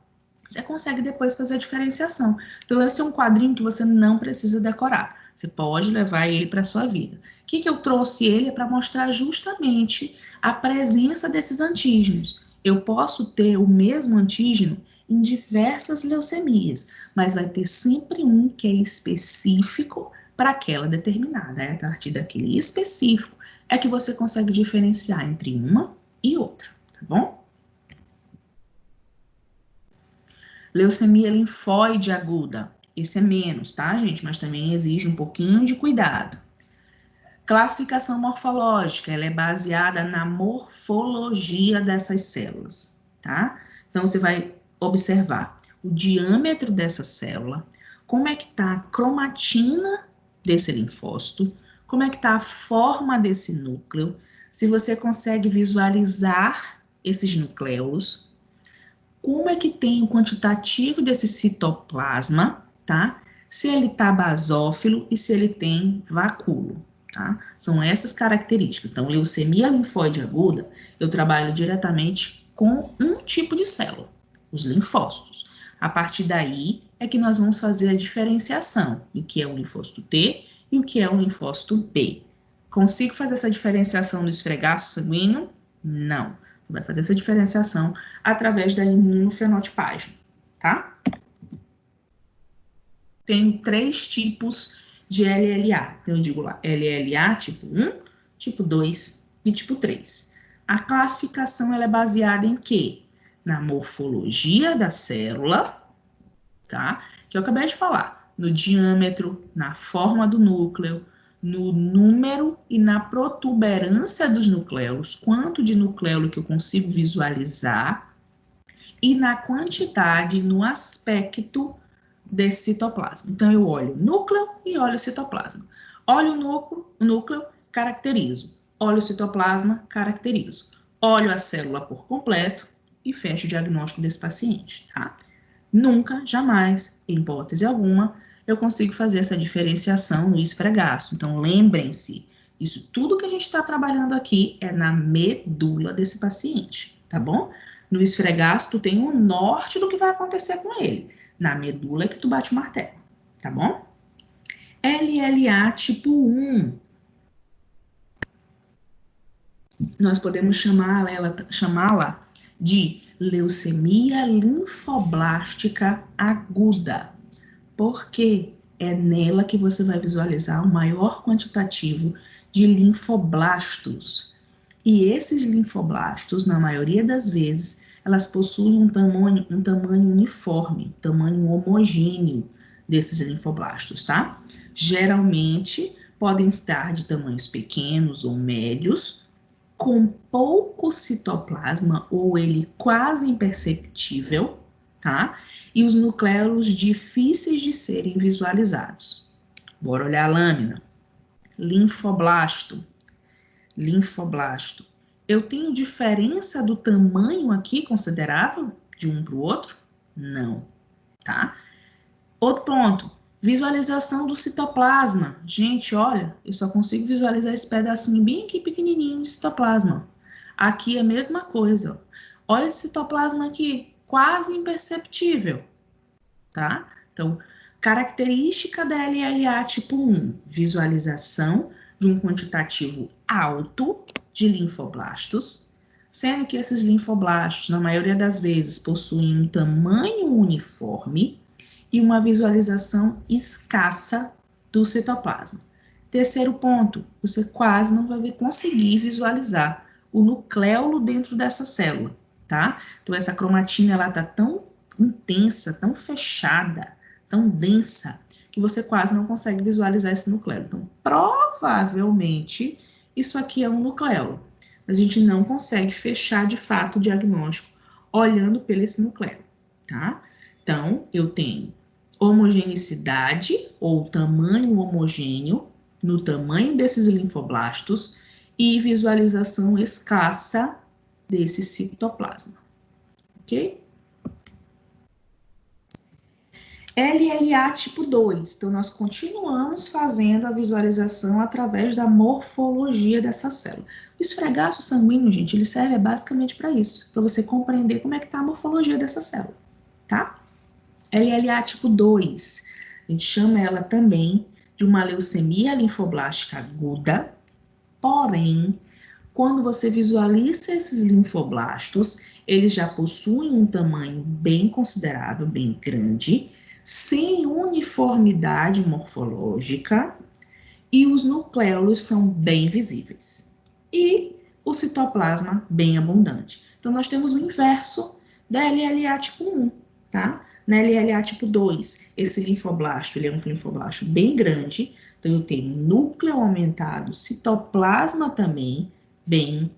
Speaker 1: você consegue depois fazer a diferenciação. Então, esse é um quadrinho que você não precisa decorar. Você pode levar ele para a sua vida. O que eu trouxe ele é para mostrar justamente a presença desses antígenos. Eu posso ter o mesmo antígeno em diversas leucemias, mas vai ter sempre um que é específico para aquela determinada. A partir daquele específico é que você consegue diferenciar entre uma e outra, tá bom? Leucemia linfóide aguda. Esse é menos, tá, gente? Mas também exige um pouquinho de cuidado. Classificação morfológica, ela é baseada na morfologia dessas células, tá? Então, você vai observar o diâmetro dessa célula, como é que tá a cromatina desse linfócito, como é que tá a forma desse núcleo, se você consegue visualizar esses nucleolos, como é que tem o quantitativo desse citoplasma, tá? Se ele tá basófilo e se ele tem vacúolo, tá? São essas características. Então, leucemia linfóide aguda, eu trabalho diretamente com um tipo de célula, os linfócitos. A partir daí é que nós vamos fazer a diferenciação do que é o linfócito T e o que é o linfócito B. Consigo fazer essa diferenciação no esfregaço sanguíneo? Não. Você vai fazer essa diferenciação através da imunofenotipagem, tá? Tem 3 tipos de LLA. Então, eu digo lá, LLA tipo 1, tipo 2 e tipo 3. A classificação ela é baseada em quê? Na morfologia da célula, tá? Que eu acabei de falar. No diâmetro, na forma do núcleo, no número e na protuberância dos nucleolos, quanto de nucleolo que eu consigo visualizar, e na quantidade, no aspecto desse citoplasma. Então, eu olho o núcleo e olho o citoplasma. Olho o núcleo, caracterizo. Olho o citoplasma, caracterizo. Olho a célula por completo e fecho o diagnóstico desse paciente, tá? Nunca, jamais, em hipótese alguma, eu consigo fazer essa diferenciação no esfregaço. Então, lembrem-se, isso tudo que a gente está trabalhando aqui é na medula desse paciente, tá bom? No esfregaço, tu tem o norte do que vai acontecer com ele. Na medula é que tu bate o martelo, tá bom? LLA tipo 1. Nós podemos chamá-la de leucemia linfoblástica aguda. Porque é nela que você vai visualizar o maior quantitativo de linfoblastos. E esses linfoblastos, na maioria das vezes, elas possuem um tamanho uniforme, tamanho homogêneo desses linfoblastos, tá? Geralmente, podem estar de tamanhos pequenos ou médios, com pouco citoplasma ou ele quase imperceptível, tá? E os nucleolos difíceis de serem visualizados. Bora olhar a lâmina. Linfoblasto. Linfoblasto. Eu tenho diferença do tamanho aqui considerável de um para o outro? Não, tá? Outro ponto. Visualização do citoplasma. Gente, olha, eu só consigo visualizar esse pedacinho bem aqui pequenininho de citoplasma. Aqui é a mesma coisa. Ó. Olha esse citoplasma aqui, quase imperceptível, tá? Então, Característica da LLA tipo 1, visualização de um quantitativo alto de linfoblastos, sendo que esses linfoblastos, na maioria das vezes, possuem um tamanho uniforme e uma visualização escassa do citoplasma. Terceiro ponto, você quase não vai conseguir visualizar o nucleolo dentro dessa célula, tá? Então, essa cromatina, ela tá tão intensa, tão fechada, tão densa, que você quase não consegue visualizar esse nucleolo. Então, provavelmente, isso aqui é um nucleolo, mas a gente não consegue fechar, de fato, o diagnóstico olhando pelo esse nucleolo, tá? Então, eu tenho homogeneidade, ou tamanho homogêneo, no tamanho desses linfoblastos, e visualização escassa desse citoplasma, ok? LLA tipo 2, então nós continuamos fazendo a visualização através da morfologia dessa célula. O esfregaço sanguíneo, gente, ele serve basicamente para isso, para você compreender como é que está a morfologia dessa célula, tá? LLA tipo 2, a gente chama ela também de uma leucemia linfoblástica aguda, porém, quando você visualiza esses linfoblastos, eles já possuem um tamanho bem considerável, bem grande, sem uniformidade morfológica, e os nucleolos são bem visíveis. E o citoplasma bem abundante. Então, nós temos o inverso da LLA tipo 1, tá? Na LLA tipo 2, esse linfoblasto, ele é um linfoblasto bem grande, então eu tenho núcleo aumentado, citoplasma também bem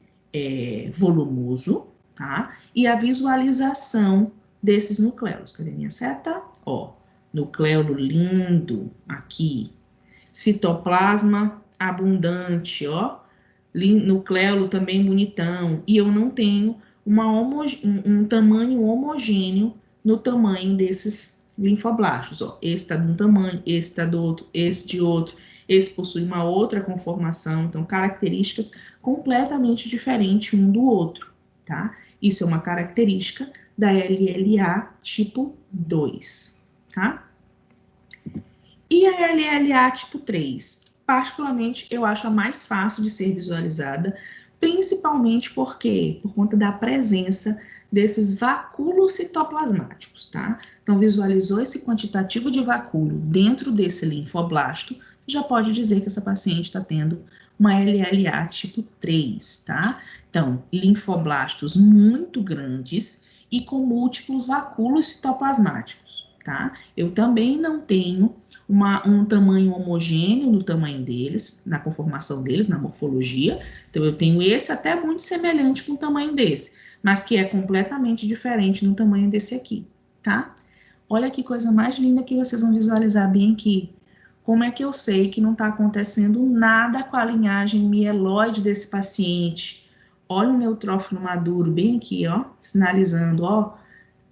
Speaker 1: volumoso, tá? E a visualização desses nucleolos. Cadê minha seta? Ó, nucleolo lindo aqui, citoplasma abundante, ó, nucleolo também bonitão, e eu não tenho um tamanho homogêneo no tamanho desses linfoblastos, ó, esse está de um tamanho, esse está do outro, esse de outro, esse possui uma outra conformação, então características completamente diferentes um do outro, tá? Isso é uma característica da LLA tipo 2, tá? E a LLA tipo 3? Particularmente, eu acho a mais fácil de ser visualizada, principalmente porque, por conta da presença desses vacúolos citoplasmáticos, tá? Então, visualizou esse quantitativo de vacúolo dentro desse linfoblasto, já pode dizer que essa paciente está tendo uma LLA tipo 3, tá? Então, linfoblastos muito grandes e com múltiplos vacúolos citoplasmáticos, tá? Eu também não tenho um tamanho homogêneo no tamanho deles, na conformação deles, na morfologia. Então, eu tenho esse até muito semelhante com o tamanho desse, mas que é completamente diferente no tamanho desse aqui, tá? Olha que coisa mais linda que vocês vão visualizar bem aqui. Como é que eu sei que não está acontecendo nada com a linhagem mieloide desse paciente? Olha o neutrófilo maduro bem aqui, ó, sinalizando, ó,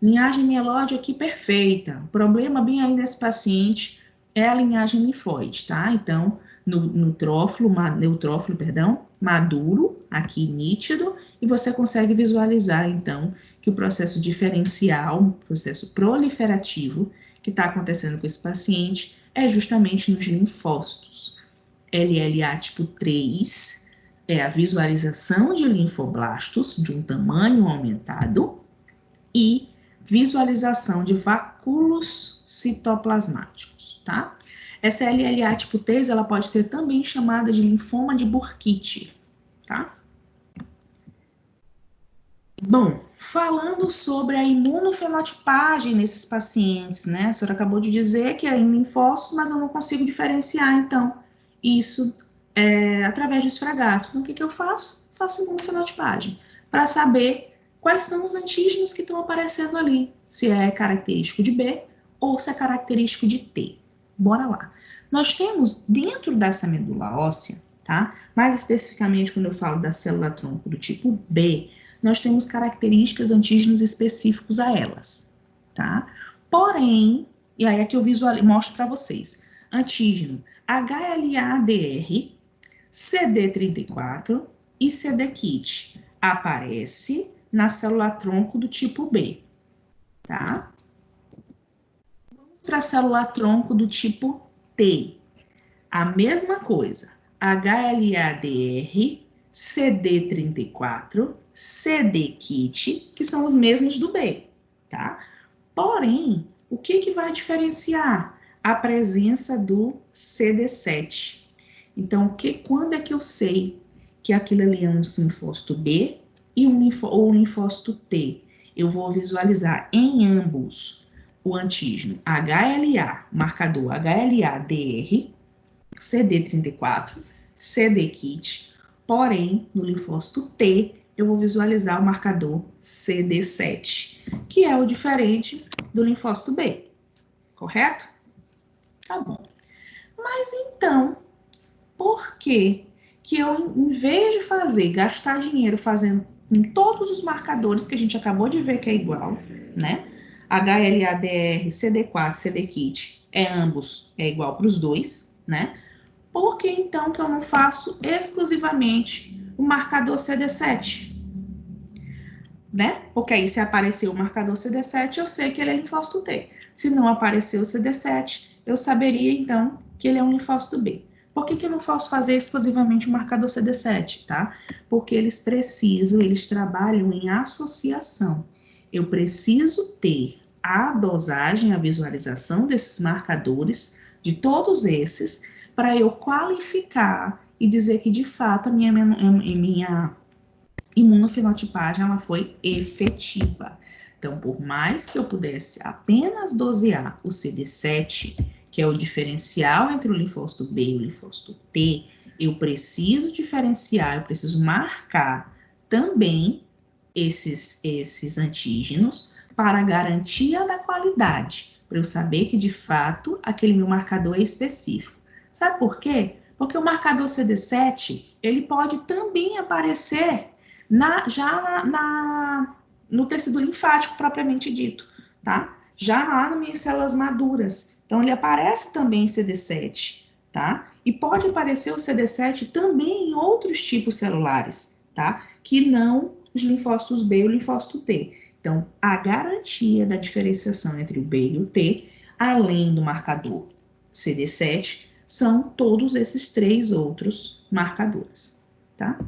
Speaker 1: linhagem mieloide aqui perfeita. O problema bem aí nesse paciente é a linhagem linfóide, tá? Então, neutrófilo maduro, aqui nítido, e você consegue visualizar, então, que o processo diferencial, o processo proliferativo que está acontecendo com esse paciente é justamente nos linfócitos. LLA tipo 3 é a visualização de linfoblastos de um tamanho aumentado e visualização de vacúolos citoplasmáticos, tá? Essa LLA tipo 3, ela pode ser também chamada de linfoma de Burkitt, tá? Bom, falando sobre a imunofenotipagem nesses pacientes, né? A senhora acabou de dizer que é em linfócitos, mas eu não consigo diferenciar, então, isso através do esfregaço. Então, o que eu faço? Faço imunofenotipagem, para saber quais são os antígenos que estão aparecendo ali, se é característico de B ou se é característico de T. Bora lá. Nós temos dentro dessa medula óssea, tá? Mais especificamente quando eu falo da célula-tronco do tipo B, nós temos características antígenos específicos a elas, tá? Porém, e aí é que eu mostro para vocês, antígeno HLA-DR, CD34 e CD-KIT aparece na célula-tronco do tipo B, tá? Vamos para a célula-tronco do tipo T. A mesma coisa, HLA-DR, CD34, CD-KIT, que são os mesmos do B, tá? Porém, o que vai diferenciar? A presença do CD7. Então, quando é que eu sei que aquilo ali é um linfócito B e ou um linfócito T? Eu vou visualizar em ambos o antígeno HLA, marcador HLA-DR, CD34, CD-KIT, porém, no linfócito T, eu vou visualizar o marcador CD7, que é o diferente do linfócito B, correto? Tá bom. Mas então, por que eu, em vez de gastar dinheiro fazendo com todos os marcadores que a gente acabou de ver que é igual, né? HLA-DR, CD4, CD-KIT, ambos é igual para os dois, né? Por que então que eu não faço exclusivamente o marcador CD7? Né? Porque aí se aparecer o marcador CD7, eu sei que ele é linfócito T. Se não aparecer o CD7, eu saberia então que ele é um linfócito B. Por que eu não posso fazer exclusivamente o marcador CD7, tá? Porque eles trabalham em associação. Eu preciso ter a dosagem, a visualização desses marcadores, de todos esses, para eu qualificar e dizer que, de fato, a minha imunofenotipagem ela foi efetiva. Então, por mais que eu pudesse apenas dosear o CD7, que é o diferencial entre o linfócito B e o linfócito T, eu preciso diferenciar, eu preciso marcar também esses antígenos para a garantia da qualidade, para eu saber que, de fato, aquele meu marcador é específico. Sabe por quê? Porque o marcador CD7, ele pode também aparecer no tecido linfático propriamente dito, tá? Já lá nas minhas células maduras. Então, ele aparece também em CD7, tá? E pode aparecer o CD7 também em outros tipos celulares, tá? Que não os linfócitos B e o linfócito T. Então, a garantia da diferenciação entre o B e o T, além do marcador CD7, são todos esses 3 outros marcadores, tá?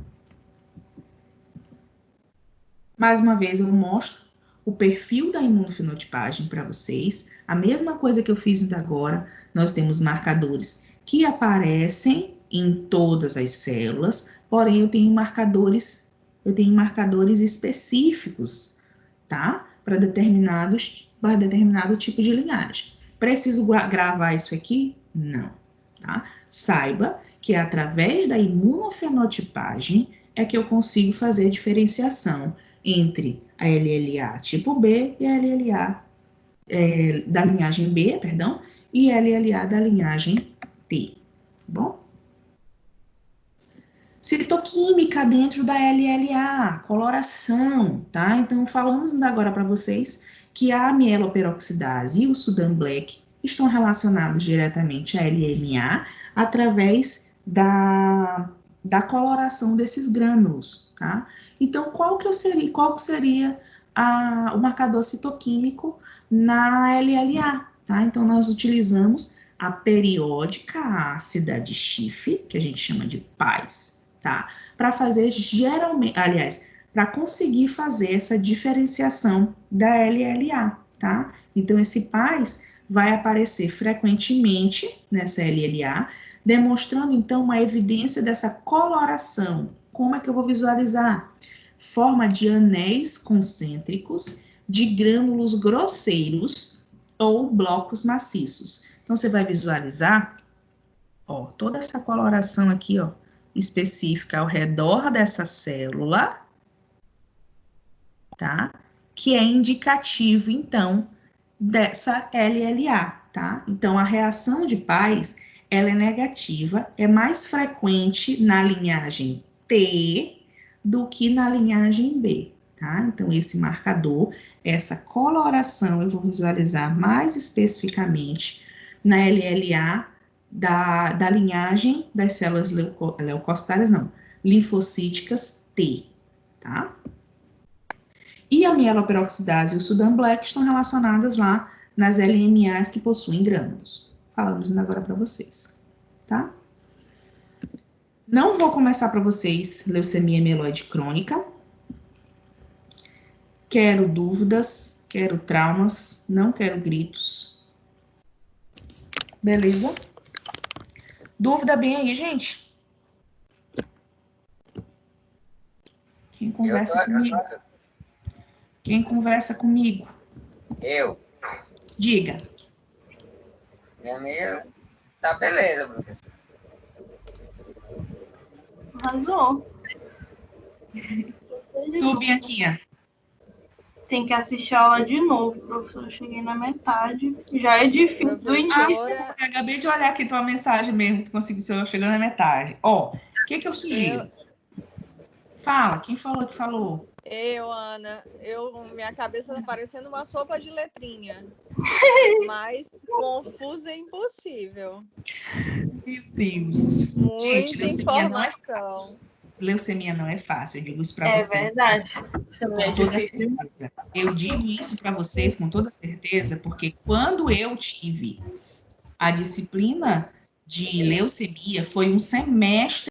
Speaker 1: Mais uma vez, eu mostro o perfil da imunofenotipagem para vocês. A mesma coisa que eu fiz até agora, nós temos marcadores que aparecem em todas as células, porém eu tenho marcadores específicos, tá? Para determinado tipo de linhagem. Preciso gravar isso aqui? Não, tá? Saiba que através da imunofenotipagem é que eu consigo fazer a diferenciação entre a LLA tipo B e a LLA da linhagem B, perdão, e LLA da linhagem T, tá bom? Citoquímica dentro da LLA, coloração, tá? Então, falamos ainda agora para vocês que a mieloperoxidase e o Sudan Black estão relacionados diretamente à LNA através da coloração desses grânulos, tá? Então, qual seria o marcador citoquímico na LLA, tá? Então, nós utilizamos a periódica ácida de Schiff, que a gente chama de PAS, tá? Para fazer para conseguir fazer essa diferenciação da LLA, tá? Então, esse PAS vai aparecer frequentemente nessa LLA, demonstrando, então, uma evidência dessa coloração. Como é que eu vou visualizar? Forma de anéis concêntricos de grânulos grosseiros ou blocos maciços. Então, você vai visualizar, ó, toda essa coloração aqui, ó, específica ao redor dessa célula, tá? Que é indicativo, então, dessa LLA, tá? Então, a reação de PAS, ela é negativa, é mais frequente na linhagem T do que na linhagem B, tá? Então, esse marcador, essa coloração, eu vou visualizar mais especificamente na LLA da linhagem das células leucocitárias, não, linfocíticas T, tá? E a mieloperoxidase e o Sudan Black estão relacionadas lá nas LMAs que possuem grânulos. Falamos agora para vocês, tá? Não vou começar para vocês leucemia mieloide crônica. Quero dúvidas, quero traumas, não quero gritos. Beleza? Dúvida bem aí, gente? Quem conversa comigo? Quem conversa comigo?
Speaker 7: Eu.
Speaker 1: Diga.
Speaker 7: Minha amiga, tá beleza, professor.
Speaker 4: Arrasou.
Speaker 1: Tu, Bianquinha.
Speaker 4: Tem que assistir a aula de novo, professor. Eu cheguei na metade. Já é difícil do início.
Speaker 8: Professora,
Speaker 1: Eu acabei de olhar aqui tua mensagem mesmo, tu conseguiu chegar na metade. Ó, o que eu sugiro? Fala, quem falou que falou?
Speaker 8: Ana, minha cabeça tá parecendo uma sopa de letrinha. Mas confusa é impossível.
Speaker 1: Meu Deus. Gente,
Speaker 8: Muita informação.
Speaker 1: Leucemia não é fácil, eu digo isso para vocês.
Speaker 4: É verdade. Isso não é
Speaker 1: Com toda
Speaker 4: difícil.
Speaker 1: certeza. Eu digo isso para vocês com toda certeza, porque quando eu tive a disciplina de leucemia, foi um semestre